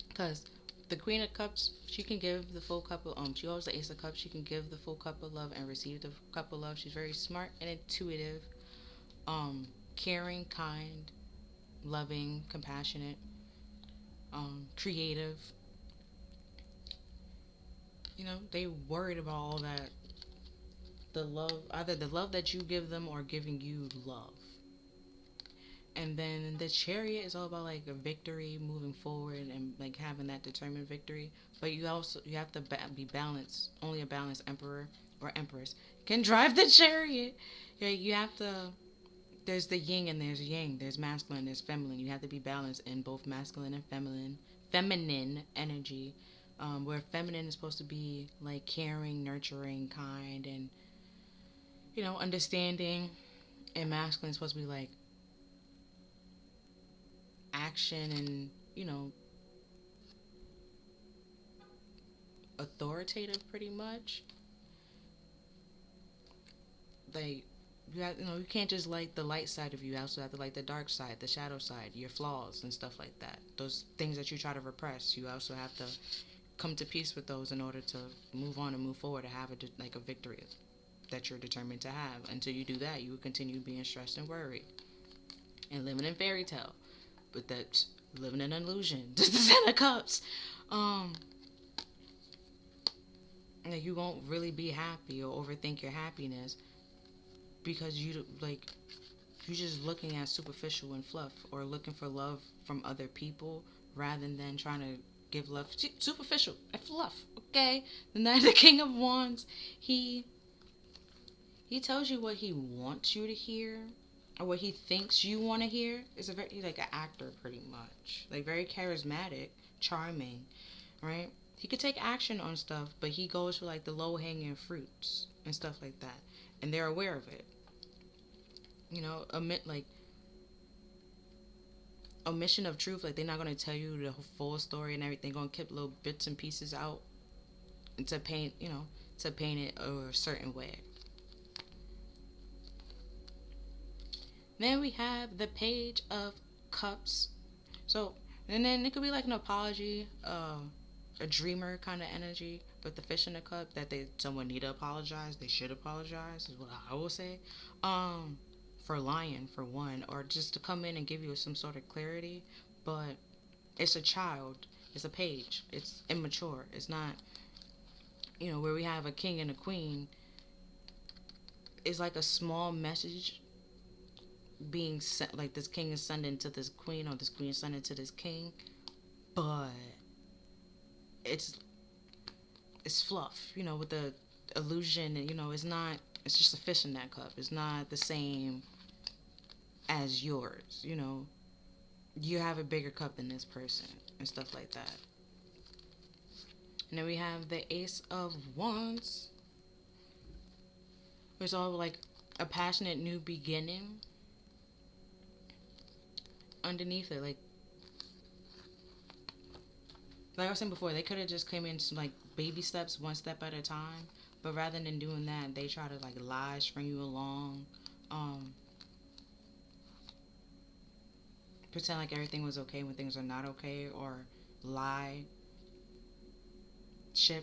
Because the Queen of Cups, she can give the full cup of, she holds the Ace of Cups. She can give the full cup of love and receive the cup of love. She's very smart and intuitive, caring, kind, loving, compassionate, creative. You know, they worried about all that. The love, either the love that you give them or giving you love. And then the Chariot is all about like a victory, moving forward, and like having that determined victory. But you have to be balanced. Only a balanced emperor or empress can drive the Chariot. You have to. There's the yin and there's yang. There's masculine, there's feminine. You have to be balanced in both masculine and feminine energy. Where feminine is supposed to be like caring, nurturing, kind, and, you know, understanding, and masculine is supposed to be like action and, you know, authoritative, pretty much. Like, you have, you know, you can't just like the light side of you. You also have to like the dark side, the shadow side, your flaws and stuff like that. Those things that you try to repress, you also have to come to peace with those in order to move on and move forward, to have a victory that you're determined to have. Until you do that, you will continue being stressed and worried and living in fairy tale. But that's living in illusion. Just the 10 of Cups. Like, you won't really be happy or overthink your happiness, because you're just looking at superficial and fluff, or looking for love from other people rather than trying to give love. Superficial and fluff, okay? And then the King of Wands, he tells you what he wants you to hear, or what he thinks you want to hear. He's like an actor, pretty much. Like, very charismatic, charming, right? He could take action on stuff, but he goes for like the low-hanging fruits and stuff like that. And they're aware of it. You know, omission of truth. Like, they're not going to tell you the full story and everything. They're going to keep little bits and pieces out to paint it a certain way. Then we have the Page of Cups. So, and then it could be like an apology, a dreamer kind of energy. But the Fish in the Cup, that someone need to apologize. They should apologize, is what I will say. For lying, for one, or just to come in and give you some sort of clarity. But it's a child. It's a page. It's immature. It's not, you know, where we have a king and a queen. It's like a small message being sent, like this king is sending to this queen, or this queen is sending to this king. But it's fluff, you know, with the illusion. You know, it's just a fish in that cup. It's not the same as yours. You know, you have a bigger cup than this person and stuff like that. And then we have the Ace of Wands. It's all like a passionate new beginning. Underneath it, like I was saying before, they could have just came in some, like, baby steps, one step at a time. But rather than doing that, they try to, like, lie, string you along, pretend like everything was okay when things are not okay, or lie,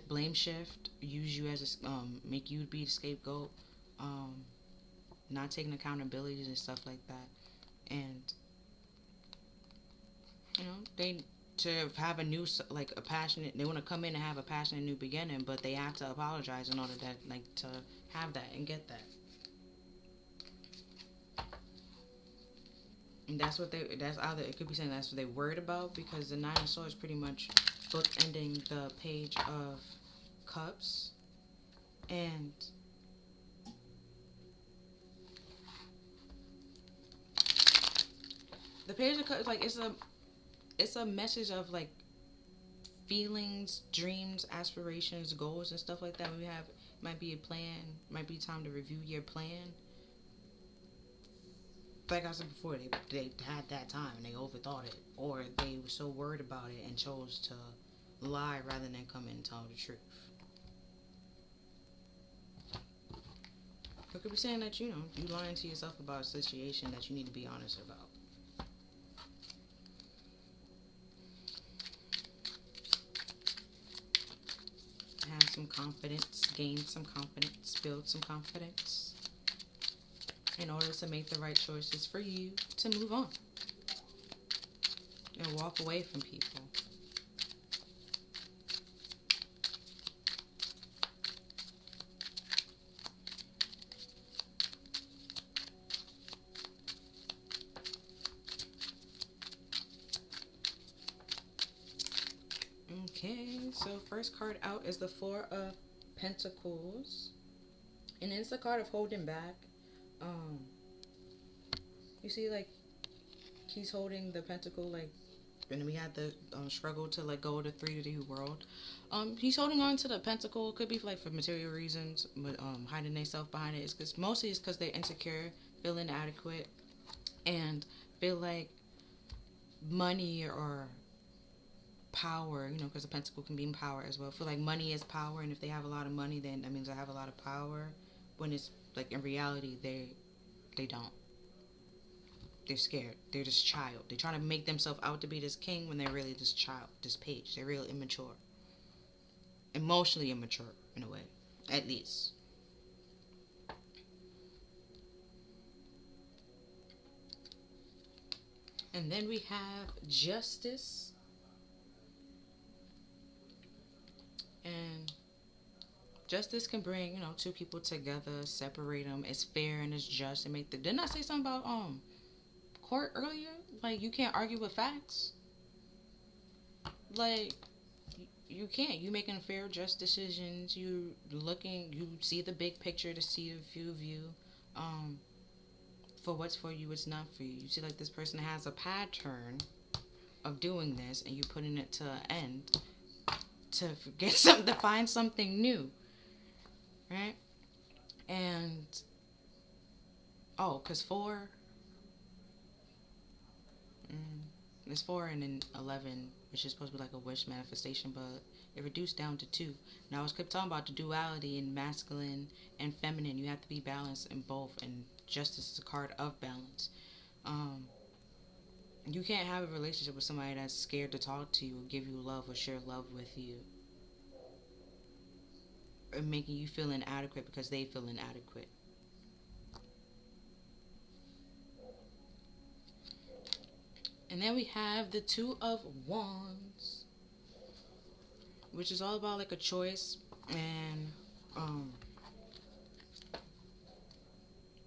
blame shift, use you as a, make you be the scapegoat, not taking accountability and stuff like that. And they, to have a new, like, a passionate, they want to come in and have a passionate new beginning, but they have to apologize in order that, like, to have that and get that. And that's either, it could be saying that's what they're worried about, because the Nine of Swords pretty much bookending the Page of Cups. And the Page of Cups, like, it's a message of, like, feelings, dreams, aspirations, goals, and stuff like that. When we have, might be a plan, might be time to review your plan. Like I said before, they had that time and they overthought it, or they were so worried about it and chose to lie rather than come in and tell the truth. It could be saying that, you lying to yourself about a situation that you need to be honest about. Have some confidence, gain some confidence, build some confidence in order to make the right choices for you to move on and walk away from people. Okay, so first card out is the Four of Pentacles, and it's the card of holding back. You see, like, he's holding the pentacle, like, and we had the struggle to let go of the 3D world. He's holding on to the pentacle. Could be like for material reasons, but hiding themselves behind it is because they're insecure, feel inadequate, and feel like money or power, because the pentacle can be power as well. Feel like money is power, and if they have a lot of money, then that means I have a lot of power. When it's like in reality, they don't. They're scared. They're this child. They're trying to make themselves out to be this king when they're really this child, this page. They're real immature. Emotionally immature, in a way. At least. And then we have Justice. And justice can bring, two people together, separate them. It's fair and it's just. And didn't I say something about court earlier? Like, you can't argue with facts. Like, you can't. You making fair, just decisions. You see the big picture to see the view of you. For what's for you, what's not for you. You see, like, this person has a pattern of doing this, and you putting it to an end to find something new, right? And because 4. It's 4 and then 11, which is supposed to be like a wish manifestation, but it reduced down to 2. Now I was kept talking about the duality in masculine and feminine. You have to be balanced in both, and justice is a card of balance. You can't have a relationship with somebody that's scared to talk to you, or give you love, or share love with you, or making you feel inadequate because they feel inadequate. And then we have the Two of Wands, which is all about like a choice, and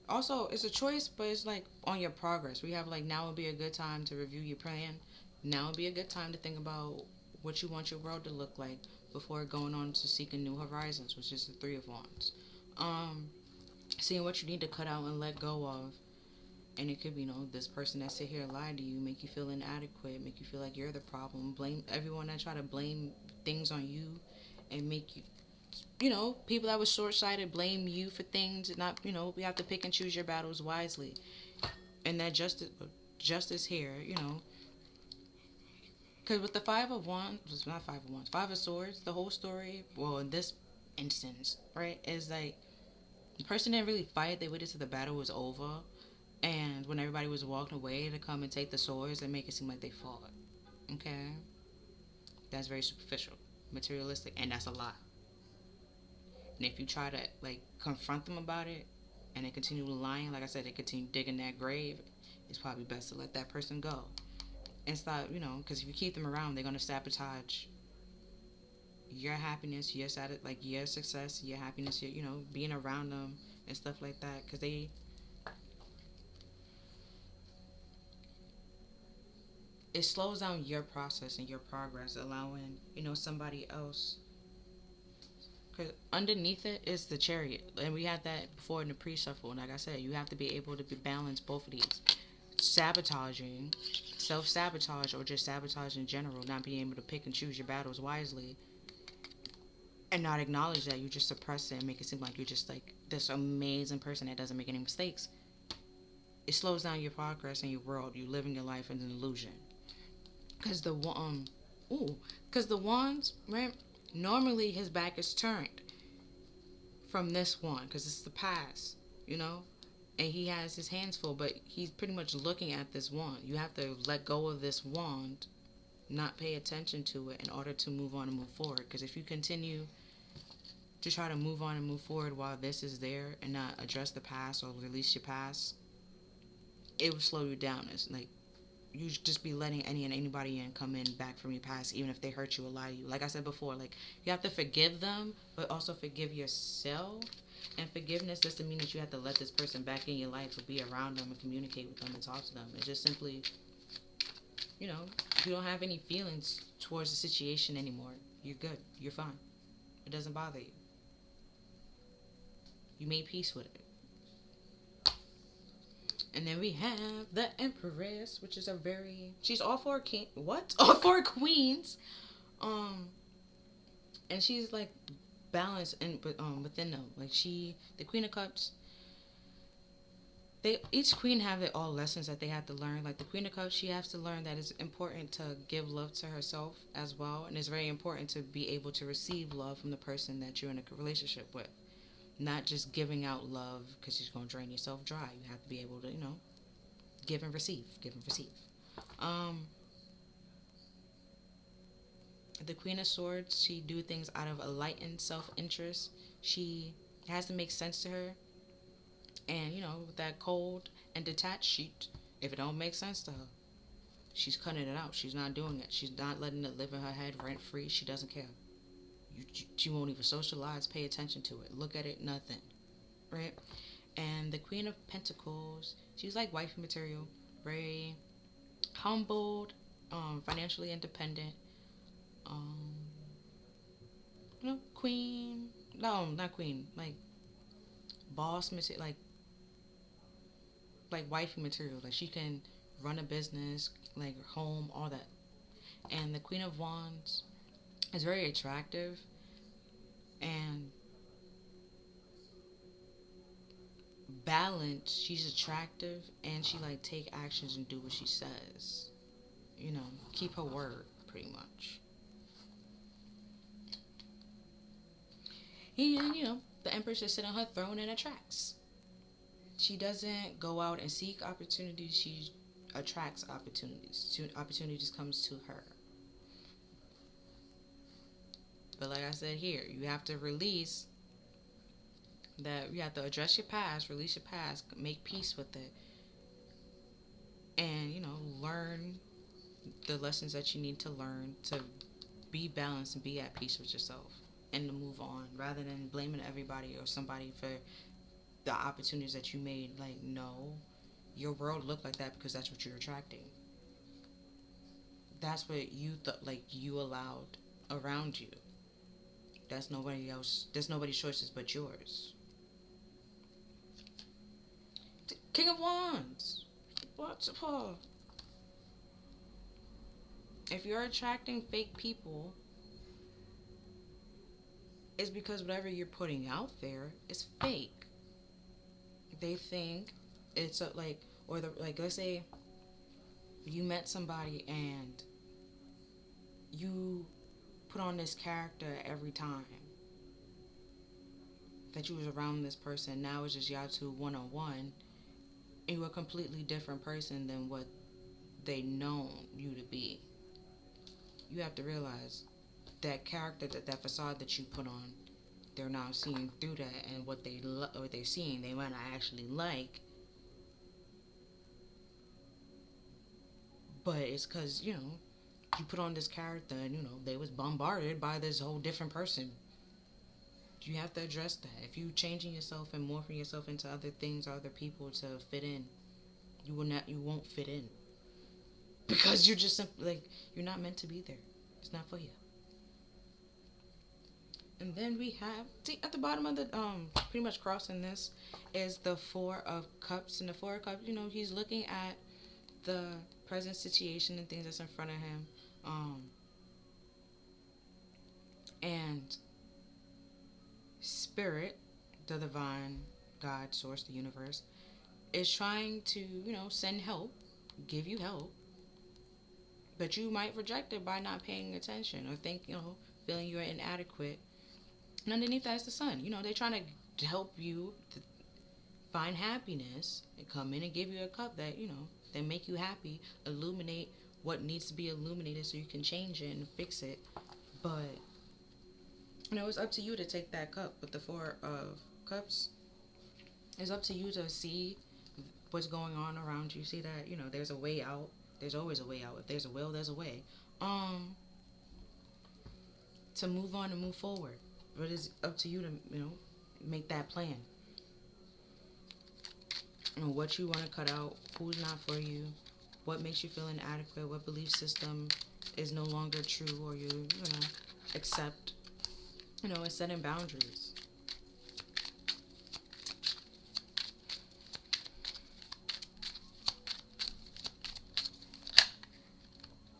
also it's a choice, but it's like on your progress. We have like, now would be a good time to review your plan. Now would be a good time to think about what you want your world to look like before going on to seeking new horizons, which is the Three of Wands. Seeing what you need to cut out and let go of. And it could be, this person that sit here lied to you, make you feel inadequate, make you feel like you're the problem, blame everyone that try to blame things on you and make you, you know, people that were short-sighted blame you for things. Not, you know, we have to pick and choose your battles wisely. And that justice here, you know, because with the Five of Wands, it's not Five of Wands, Five of Swords, the whole story, well, in this instance, right, is like the person didn't really fight. They waited till the battle was over, and when everybody was walking away to come and take the swords and make it seem like they fought. Okay, that's very superficial, materialistic, and that's a lie. And if you try to like confront them about it, and they continue lying, like I said, they continue digging that grave, it's probably best to let that person go and stop, you know, because if you keep them around, they're gonna sabotage your happiness, like your success, your happiness, you know, being around them and stuff like that, because it slows down your process and your progress, allowing, you know, somebody else. Because underneath it is the Chariot, and we had that before in the pre-shuffle. And like I said, you have to be able to balance both of these: sabotaging, self-sabotage, or just sabotage in general, not being able to pick and choose your battles wisely, and not acknowledge that. You just suppress it and make it seem like you're just like this amazing person that doesn't make any mistakes. It slows down your progress in your world. You living your life in an illusion. Because because the wands, right? Normally his back is turned from this one because it's the past, you know, and he has his hands full, but he's pretty much looking at this wand. You have to let go of this wand, not pay attention to it in order to move on and move forward. Because if you continue to try to move on and move forward while this is there and not address the past or release your past, it will slow you down. It's like you just be letting any and anybody in come in back from your past, even if they hurt you or lie to you. Like I said before, like you have to forgive them, but also forgive yourself. And forgiveness doesn't mean that you have to let this person back in your life or be around them and communicate with them and talk to them. It's just simply, you know, you don't have any feelings towards the situation anymore. You're good. You're fine. It doesn't bother you. You made peace with it. And then we have the Empress, which is she's all four all four queens. And she's like balanced within them. Like the Queen of Cups, each queen have their all lessons that they have to learn. Like the Queen of Cups, she has to learn that it's important to give love to herself as well. And it's very important to be able to receive love from the person that you're in a relationship with. Not just giving out love because you're going to drain yourself dry. You have to be able to, you know, give and receive. The Queen of Swords, she do things out of a lightened self-interest. She has to make sense to her. And, you know, with that cold and detached, if it don't make sense to her, she's cutting it out. She's not doing it. She's not letting it live in her head rent-free. She doesn't care. She won't even socialize, pay attention to it, look at it, nothing, right? And the Queen of Pentacles, she's like wifey material, very humbled, financially independent, you know, queen, no, not queen, like boss material, like wifey material, like she can run a business, like home, all that. And the Queen of Wands is very attractive and balanced. She's attractive and she like take actions and do what she says. You know, keep her word pretty much. And you know, the Empress just sit on her throne and attracts. She doesn't go out and seek opportunities. She attracts opportunities. Opportunities comes to her. But like I said here, you have to release that. You have to address your past, release your past, make peace with it, and, you know, learn the lessons that you need to learn to be balanced and be at peace with yourself and to move on, rather than blaming everybody or somebody for the opportunities that you made. Like, no, your world looked like that because that's what you're attracting. That's what you like you allowed around you. That's nobody else. There's nobody's choices but yours. King of Wands. What's up, Paul? If you're attracting fake people, is because whatever you're putting out there is fake. They think it's a, like, or the, like, let's say you met somebody and you put on this character every time that you was around this person. Now it's just y'all two one-on-one, and you're a completely different person than what they known you to be. You have to realize that character, that facade that you put on, they're now seeing through that, and what what they're seeing, they might not actually like, but it's because you put on this character, and they was bombarded by this whole different person. You have to address that. If you changing yourself and morphing yourself into other things or other people to fit in, you won't fit in, because you're just simply like, you're not meant to be there. It's not for you. And then we have, see, at the bottom of the pretty much crossing this is the Four of Cups. And the Four of Cups, he's looking at the present situation and things that's in front of him, and Spirit, the divine God, source, the universe, is trying to send help, give you help, but you might reject it by not paying attention, or feeling you're inadequate. And underneath that is the Sun. They're trying to help you to find happiness and come in and give you a cup that that make you happy, illuminate what needs to be illuminated so you can change it and fix it. But it's up to you to take that cup. With the Four of Cups, it's up to you to see what's going on around you. See that there's a way out. There's always a way out. If there's a will, there's a way. To move on and move forward. But it's up to you to make that plan. What you want to cut out, who's not for you, what makes you feel inadequate, what belief system is no longer true, or you accept, and setting boundaries.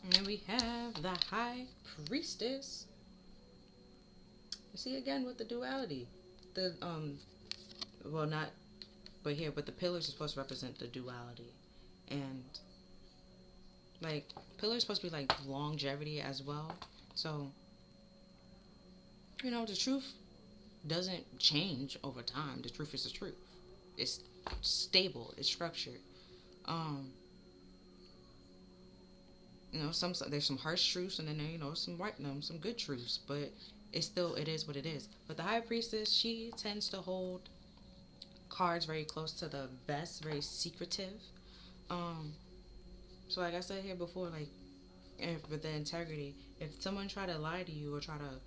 And then we have the High Priestess. You see again with the duality. The well, not but here, but the pillars are supposed to represent the duality. And like, pillars are supposed to be like longevity as well. So the truth doesn't change over time. The truth is the truth. It's stable, it's structured. There's some harsh truths, and then there, some good truths, but it is what it is. But the High Priestess, she tends to hold cards very close to the vest, very secretive. So like I said here before, like, with the integrity, if someone try to lie to you or try to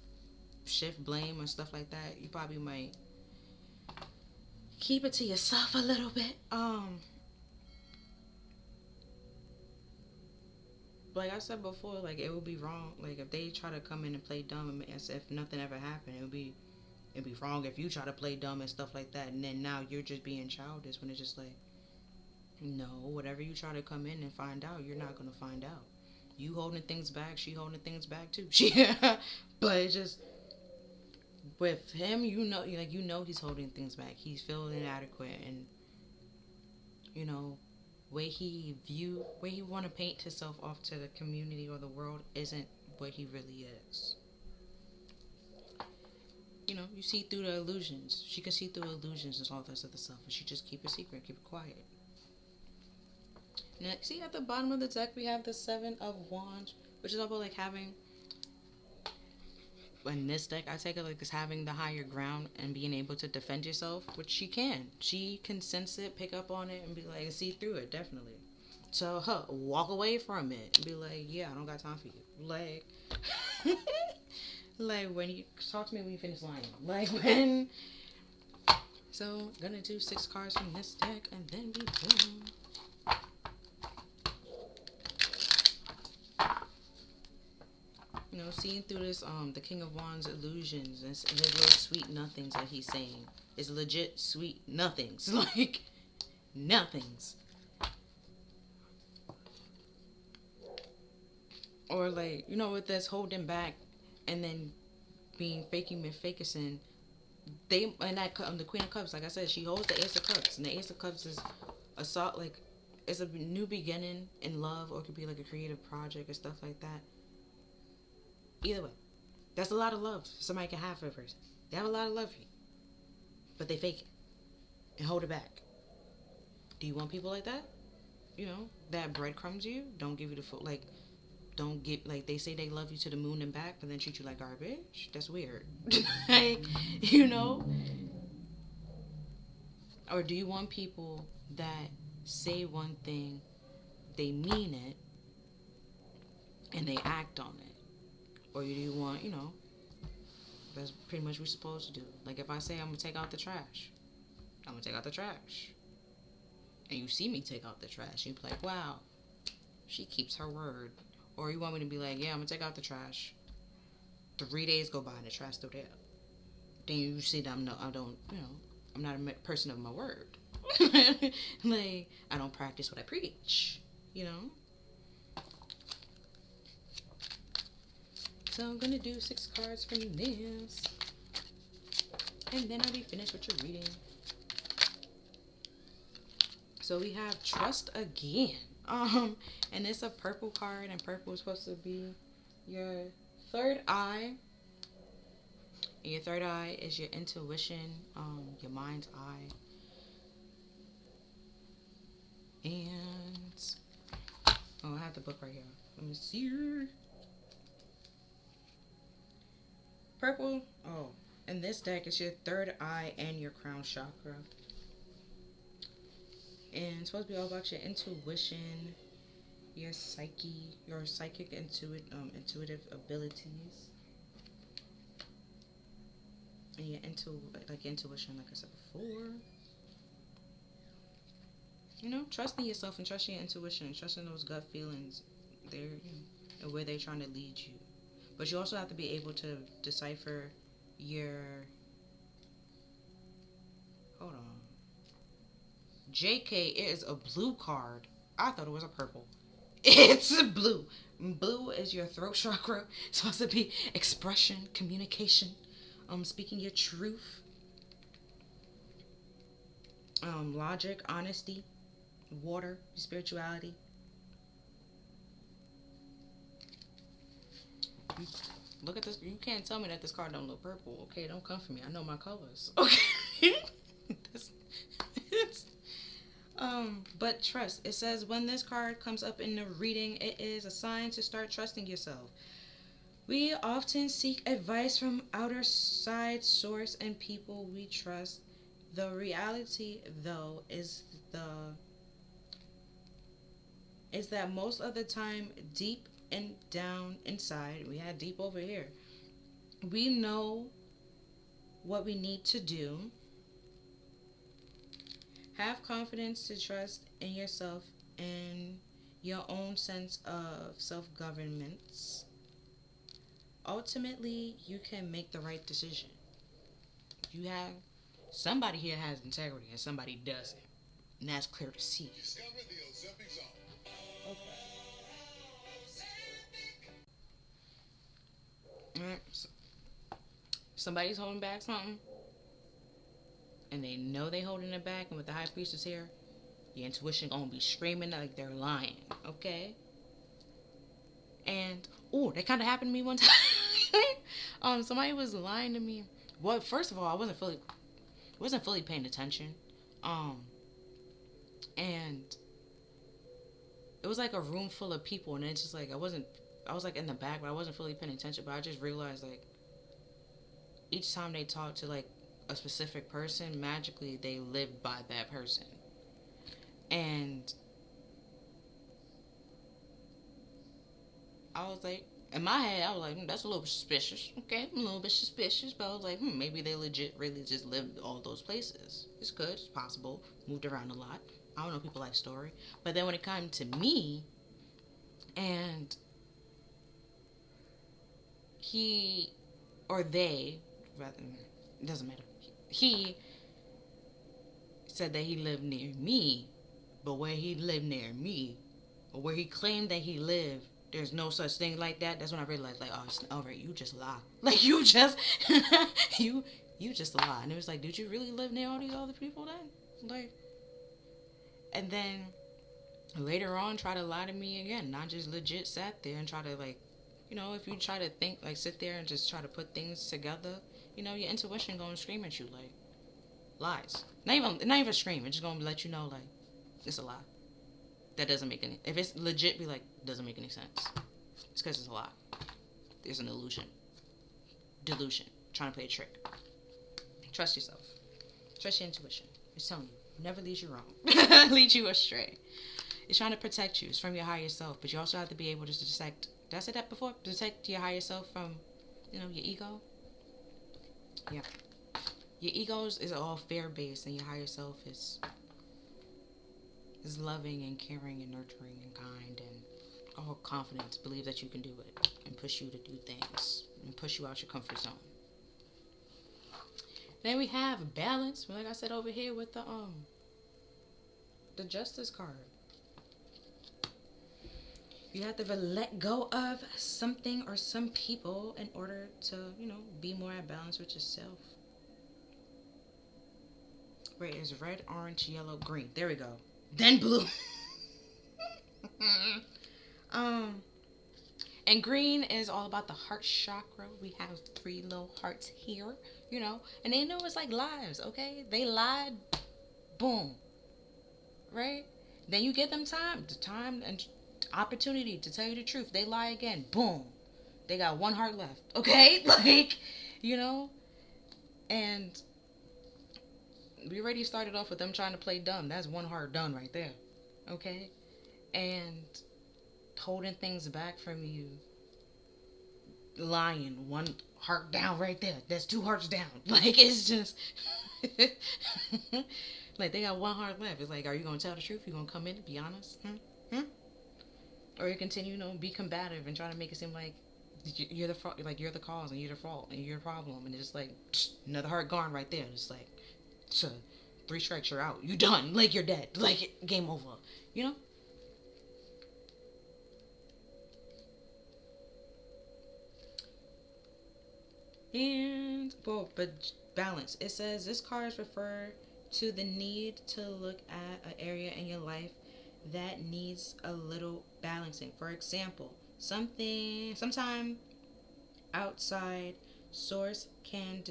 shift blame or stuff like that, you probably might keep it to yourself a little bit. Like I said before, like, it would be wrong. Like, if they try to come in and play dumb as if nothing ever happened, it'd be wrong if you try to play dumb and stuff like that, and then now you're just being childish, when it's just like, no, whatever you try to come in and find out, you're not gonna find out. You holding things back, she holding things back too. But it's just with him, he's holding things back. He's feeling inadequate, and way he want to paint himself off to the community or the world isn't what he really is. You see through the illusions. She can see through illusions and all this other stuff, and she just keep it secret, keep it quiet. Next, see at the bottom of the deck, we have the Seven of Wands, which is all about like having, in this deck, I take it like as having the higher ground and being able to defend yourself, which she can. She can sense it, pick up on it, and be like, see through it, definitely. So, walk away from it and be like, yeah, I don't got time for you. Like, like when you talk to me when you finish lying. Like when. So, gonna do 6 cards from this deck, and then we boom. Seeing through this, the King of Wands illusions and his little sweet nothings that he's saying. It's legit sweet nothings. Like, nothings. Or like, with this holding back, and then being faking and fakison. They and that the Queen of Cups, like I said, she holds the Ace of Cups, and the Ace of Cups is a sort like it's a new beginning in love, or it could be like a creative project or stuff like that. Either way, that's a lot of love somebody can have for a person. They have a lot of love for you, but they fake it and hold it back. Do you want people like that? You know, that breadcrumbs you, don't give you the full, like, don't get, like, they say they love you to the moon and back, but then treat you like garbage? That's weird. Like, you know? Or do you want people that say one thing, they mean it, and they act on it? Or do you want, you know, that's pretty much what we're supposed to do. Like, if I say I'm going to take out the trash, I'm going to take out the trash. And you see me take out the trash, you be like, wow, she keeps her word. Or you want me to be like, yeah, I'm going to take out the trash. 3 days go by and the trash still there. Then you see that I don't, you know, I'm not a person of my word. Like, I don't practice what I preach, you know? So I'm going to do 6 cards from this. And then I'll be finished with your reading. So we have Trust Again. And it's a purple card, and purple is supposed to be your third eye. And your third eye is your intuition, your mind's eye. And I have the book right here. Let me see. Purple, in this deck is your third eye and your crown chakra. And it's supposed to be all about your intuition, your psyche, your psychic intuitive abilities, and your intuition, like I said before. You know, trusting yourself and trusting your intuition and trusting those gut feelings, and where they're trying to lead you. But you also have to be able to decipher your. Hold on. JK, it is a blue card. I thought it was a purple. It's a blue. Blue is your throat chakra. It's supposed to be expression, communication, speaking your truth, logic, honesty, water, spirituality. Look at this. You can't tell me that this card don't look purple. Okay, don't come for me. I know my colors. Okay. But trust. It says when this card comes up in the reading, it is a sign to start trusting yourself. We often seek advice from outside source and people we trust. The reality, though, is that most of the time, deep and down inside, we had deep over here, we know what we need to do. Have confidence to trust in yourself and your own sense of self-governance. Ultimately, you can make the right decision. Somebody here has integrity and somebody doesn't. And that's clear to see. Okay. Alright. So somebody's holding back something. And they know they holding it back, and with the high priestess here, your intuition gonna be screaming like they're lying, okay? And that kind of happened to me one time. Somebody was lying to me. Well, first of all, I wasn't fully paying attention. And it was like a room full of people, and it's just like I was like in the back, but I wasn't fully paying attention. But I just realized, like, each time they talked to like a specific person, magically they live by that person. And I was like, in my head, I was like, that's a little bit suspicious. Okay, I'm a little bit suspicious, but I was like, maybe they legit really just lived all those places. It's good, it's possible. Moved around a lot. I don't know people's life story. But then when it came to me, and he or they, rather, it doesn't matter. He said that he lived near me, but where he lived near me, or where he claimed that he lived, there's no such thing like that, that's when I realized, like, oh, it's over. You just lie. Like, you just, you, you just lie. And it was like, did you really live near all these other people then? Like, and then later on, try to lie to me again. Not just legit sat there and try to, like, if you try to think, like, sit there and just try to put things together, your intuition gonna scream at you, like, lies. Not even scream. It's just gonna let you know, like, it's a lie. That doesn't make any. If it's legit, be like, doesn't make any sense. It's because it's a lie. There's an illusion, delusion, trying to play a trick. Trust yourself. Trust your intuition. It's telling you, never leads you wrong. Leads you astray. It's trying to protect you. It's from your higher self, but you also have to be able to detect. Did I say that before? Detect your higher self from, your ego. Yeah. Your ego is all fear-based, and your higher self is loving and caring and nurturing and kind and all confidence. Believe that you can do it and push you to do things and push you out your comfort zone. Then we have balance, like I said over here with the Justice card. You have to let go of something or some people in order to, be more at balance with yourself. Wait, it's red, orange, yellow, green. There we go. Then blue. And green is all about the heart chakra. We have 3 little hearts here, and they know it's like lives, okay? They lied, boom, right? Then you give them time and opportunity to tell you the truth. They lie again, boom. They got 1 heart left, okay? Like, and we already started off with them trying to play dumb. That's 1 heart done right there, okay? And holding things back from you, lying, 1 heart down right there. That's 2 hearts down. Like, it's just like they got 1 heart left. It's like, are you gonna tell the truth? You gonna come in and be honest? Or you continue, be combative and try to make it seem like you're the cause and you're the fault and you're the problem, and it's just like another heart gone right there. It's like, 3 strikes, you're out. You done. Like, you're dead. Like, game over. And, but balance. It says this cards refer to the need to look at an area in your life that needs a little balancing. For example, sometime outside source can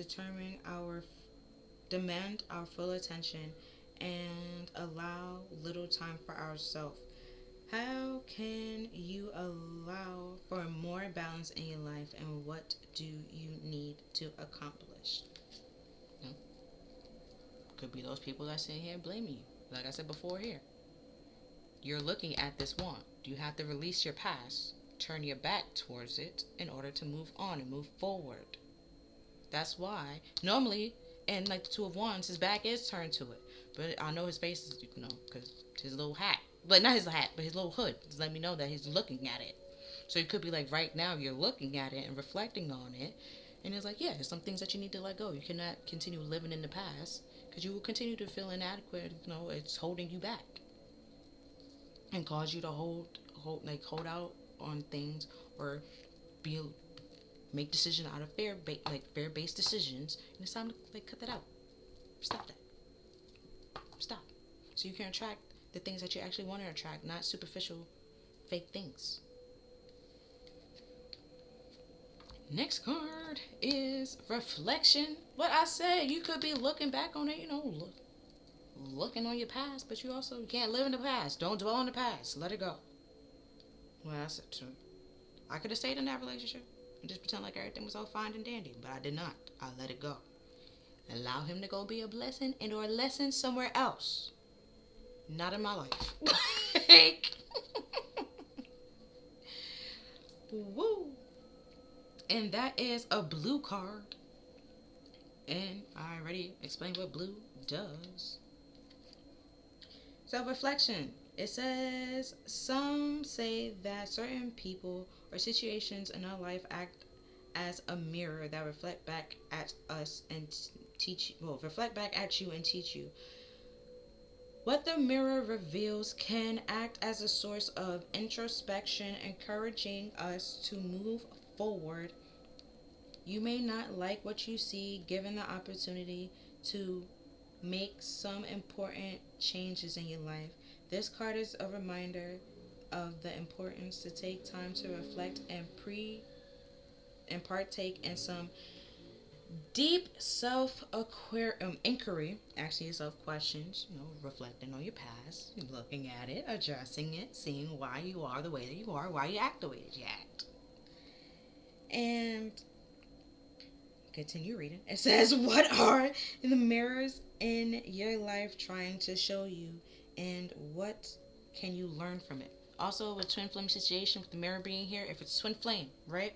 demand our full attention and allow little time for ourselves. How can you allow for more balance in your life, and what do you need to accomplish? Could be those people that sit here and blame you. Like I said before here. You're looking at this want. You have to release your past, turn your back towards it in order to move on and move forward. That's why, normally, in like the 2 of Wands, his back is turned to it. But I know his face is, because his little hat. But not his hat, but his little hood. Just let me know that he's looking at it. So it could be like right now you're looking at it and reflecting on it. And it's like, yeah, there's some things that you need to let go. You cannot continue living in the past because you will continue to feel inadequate. It's holding you back. And cause you to hold out on things or make decisions out of fear-based decisions. And it's time to cut that out. Stop that. Stop. So you can attract the things that you actually want to attract, not superficial, fake things. Next card is reflection. What I said, you could be looking back on it, looking on your past, but you can't live in the past. Don't dwell on the past. Let it go. Well, that's it too. I could have stayed in that relationship and just pretend like everything was all fine and dandy, but I did not. I let it go. Allow him to go be a blessing and or a lesson somewhere else. Not in my life. Woo. And that is a blue card. And I already explained what blue does. Self-reflection. It says, some say that certain people or situations in our life act as a mirror that reflect back at us and reflect back at you and teach you. What the mirror reveals can act as a source of introspection, encouraging us to move forward. You may not like what you see, given the opportunity to make some important changes in your life. This card is a reminder of the importance to take time to reflect and partake in some deep self inquiry, asking yourself questions, reflecting on your past, looking at it, addressing it, seeing why you are the way that you are, why you act the way that you act. And continue reading. It says, what are the mirrors in your life trying to show you, and what can you learn from it? Also, with twin flame situation, with the mirror being here, if it's twin flame, right,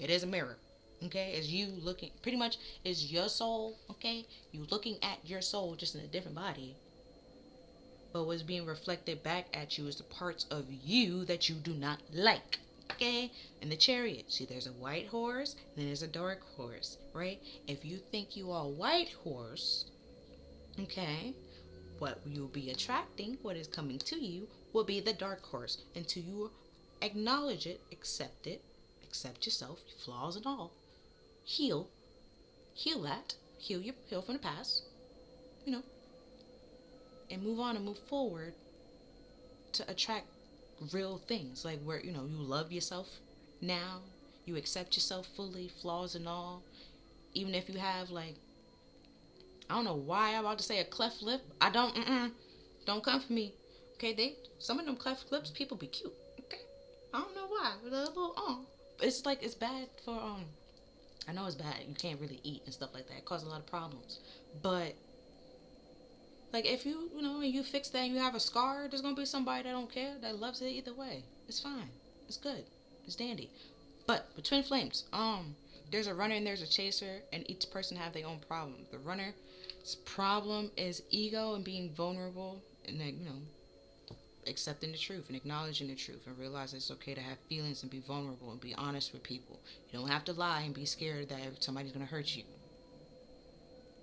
it is a mirror. Okay, is you looking, pretty much is your soul, okay? You looking at your soul just in a different body. But what's being reflected back at you is the parts of you that you do not like, okay? And the Chariot, see, there's a white horse, and then there's a dark horse, right? If you think you are a white horse, okay, what you'll be attracting, what is coming to you, will be the dark horse. Until you acknowledge it, accept yourself, your flaws and all. Heal that, heal from the past, and move on and move forward to attract real things, like where, you love yourself now, you accept yourself fully, flaws and all, even if you have, like, I don't know why I'm about to say a cleft lip, don't come for me, okay, some of them cleft lips, people be cute, okay, I don't know why, but a little, it's like, it's bad for, I know it's bad. You can't really eat and stuff like that. It causes a lot of problems. But, like, if you, and you fix that and you have a scar, there's going to be somebody that don't care, that loves it either way. It's fine. It's good. It's dandy. But, with twin flames, there's a runner and there's a chaser, and each person have their own problem. The runner's problem is ego and being vulnerable and, accepting the truth and acknowledging the truth and realize it's okay to have feelings and be vulnerable and be honest with people. You don't have to lie and be scared that somebody's going to hurt you.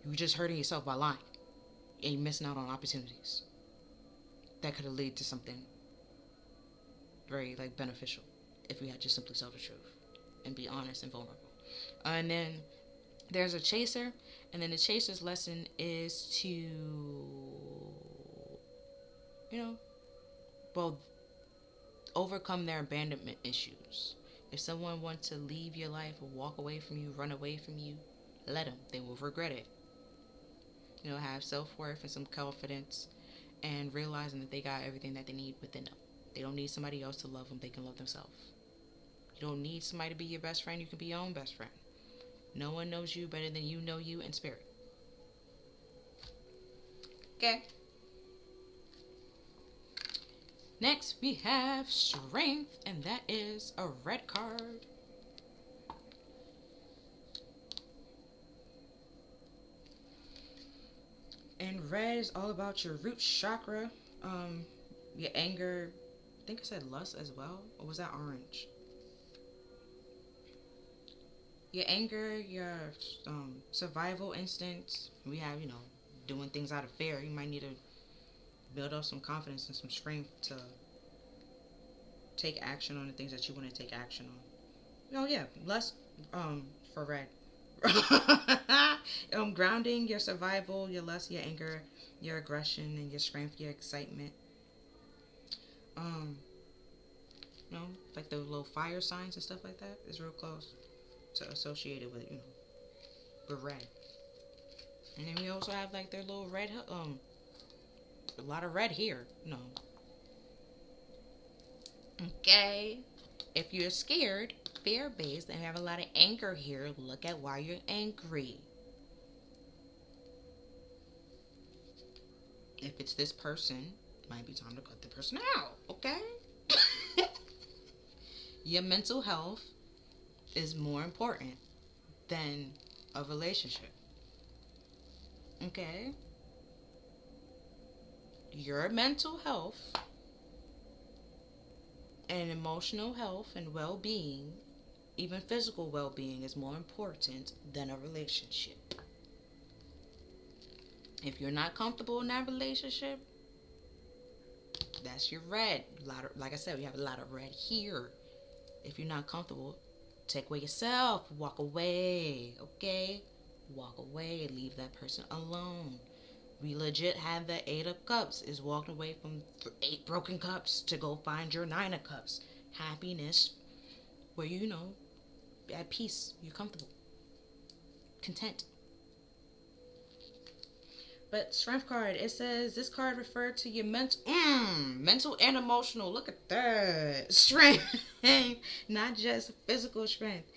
You're just hurting yourself by lying, and you're missing out on opportunities that could have led to something very, like, beneficial if we had just simply tell the truth and be honest and vulnerable. And then there's a chaser, and then the chaser's lesson is to, overcome their abandonment issues. If someone wants to leave your life or walk away from you, run away from you, let them. They will regret it. Have self-worth and some confidence, and realizing that they got everything that they need within them. They don't need somebody else to love them. They can love themselves. You don't need somebody to be your best friend. You can be your own best friend. No one knows you better than you know you in spirit. Okay. Next, we have strength, and that is a red card. And red is all about your root chakra, your anger. I think I said lust as well, or was that orange? Your anger, your survival instincts. We have, doing things out of fear. You might need to build up some confidence and some strength to take action on the things that you want to take action on. Less for red. Grounding your survival, your lust, your anger, your aggression, and your strength, your excitement. Like those little fire signs and stuff like that is real close to associated with, with red. And then we also have like their little red, a lot of red here, Okay. If you're scared, fear-based, and have a lot of anger here, look at why you're angry. If it's this person, it might be time to cut the person out, okay? Your mental health is more important than a relationship. Okay? Your mental health and emotional health and well-being, even physical well-being, is more important than a relationship. If you're not comfortable in that relationship, That's your red. Like I said, we have a lot of red here. If you're not comfortable, take away yourself. Walk away. Okay? Walk away. Leave that person alone. We legit have the 8 of Cups is walking away from 8 broken cups to go find your 9 of Cups. Happiness, where at peace, you're comfortable, content. But Strength card, it says this card referred to your mental and emotional. Look at that strength, not just physical strength.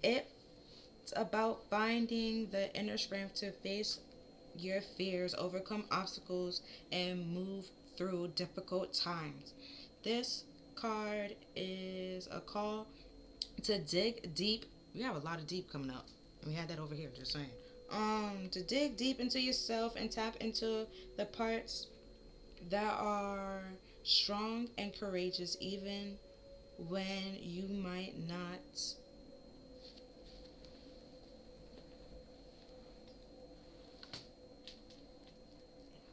It's about finding the inner strength to face your fears, overcome obstacles, and move through difficult times. This card is a call to dig deep. We have a lot of deep coming up. We had that over here, just saying. To dig deep into yourself and tap into the parts that are strong and courageous, even when you might not.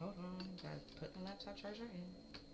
Hold on, gotta put the laptop charger in.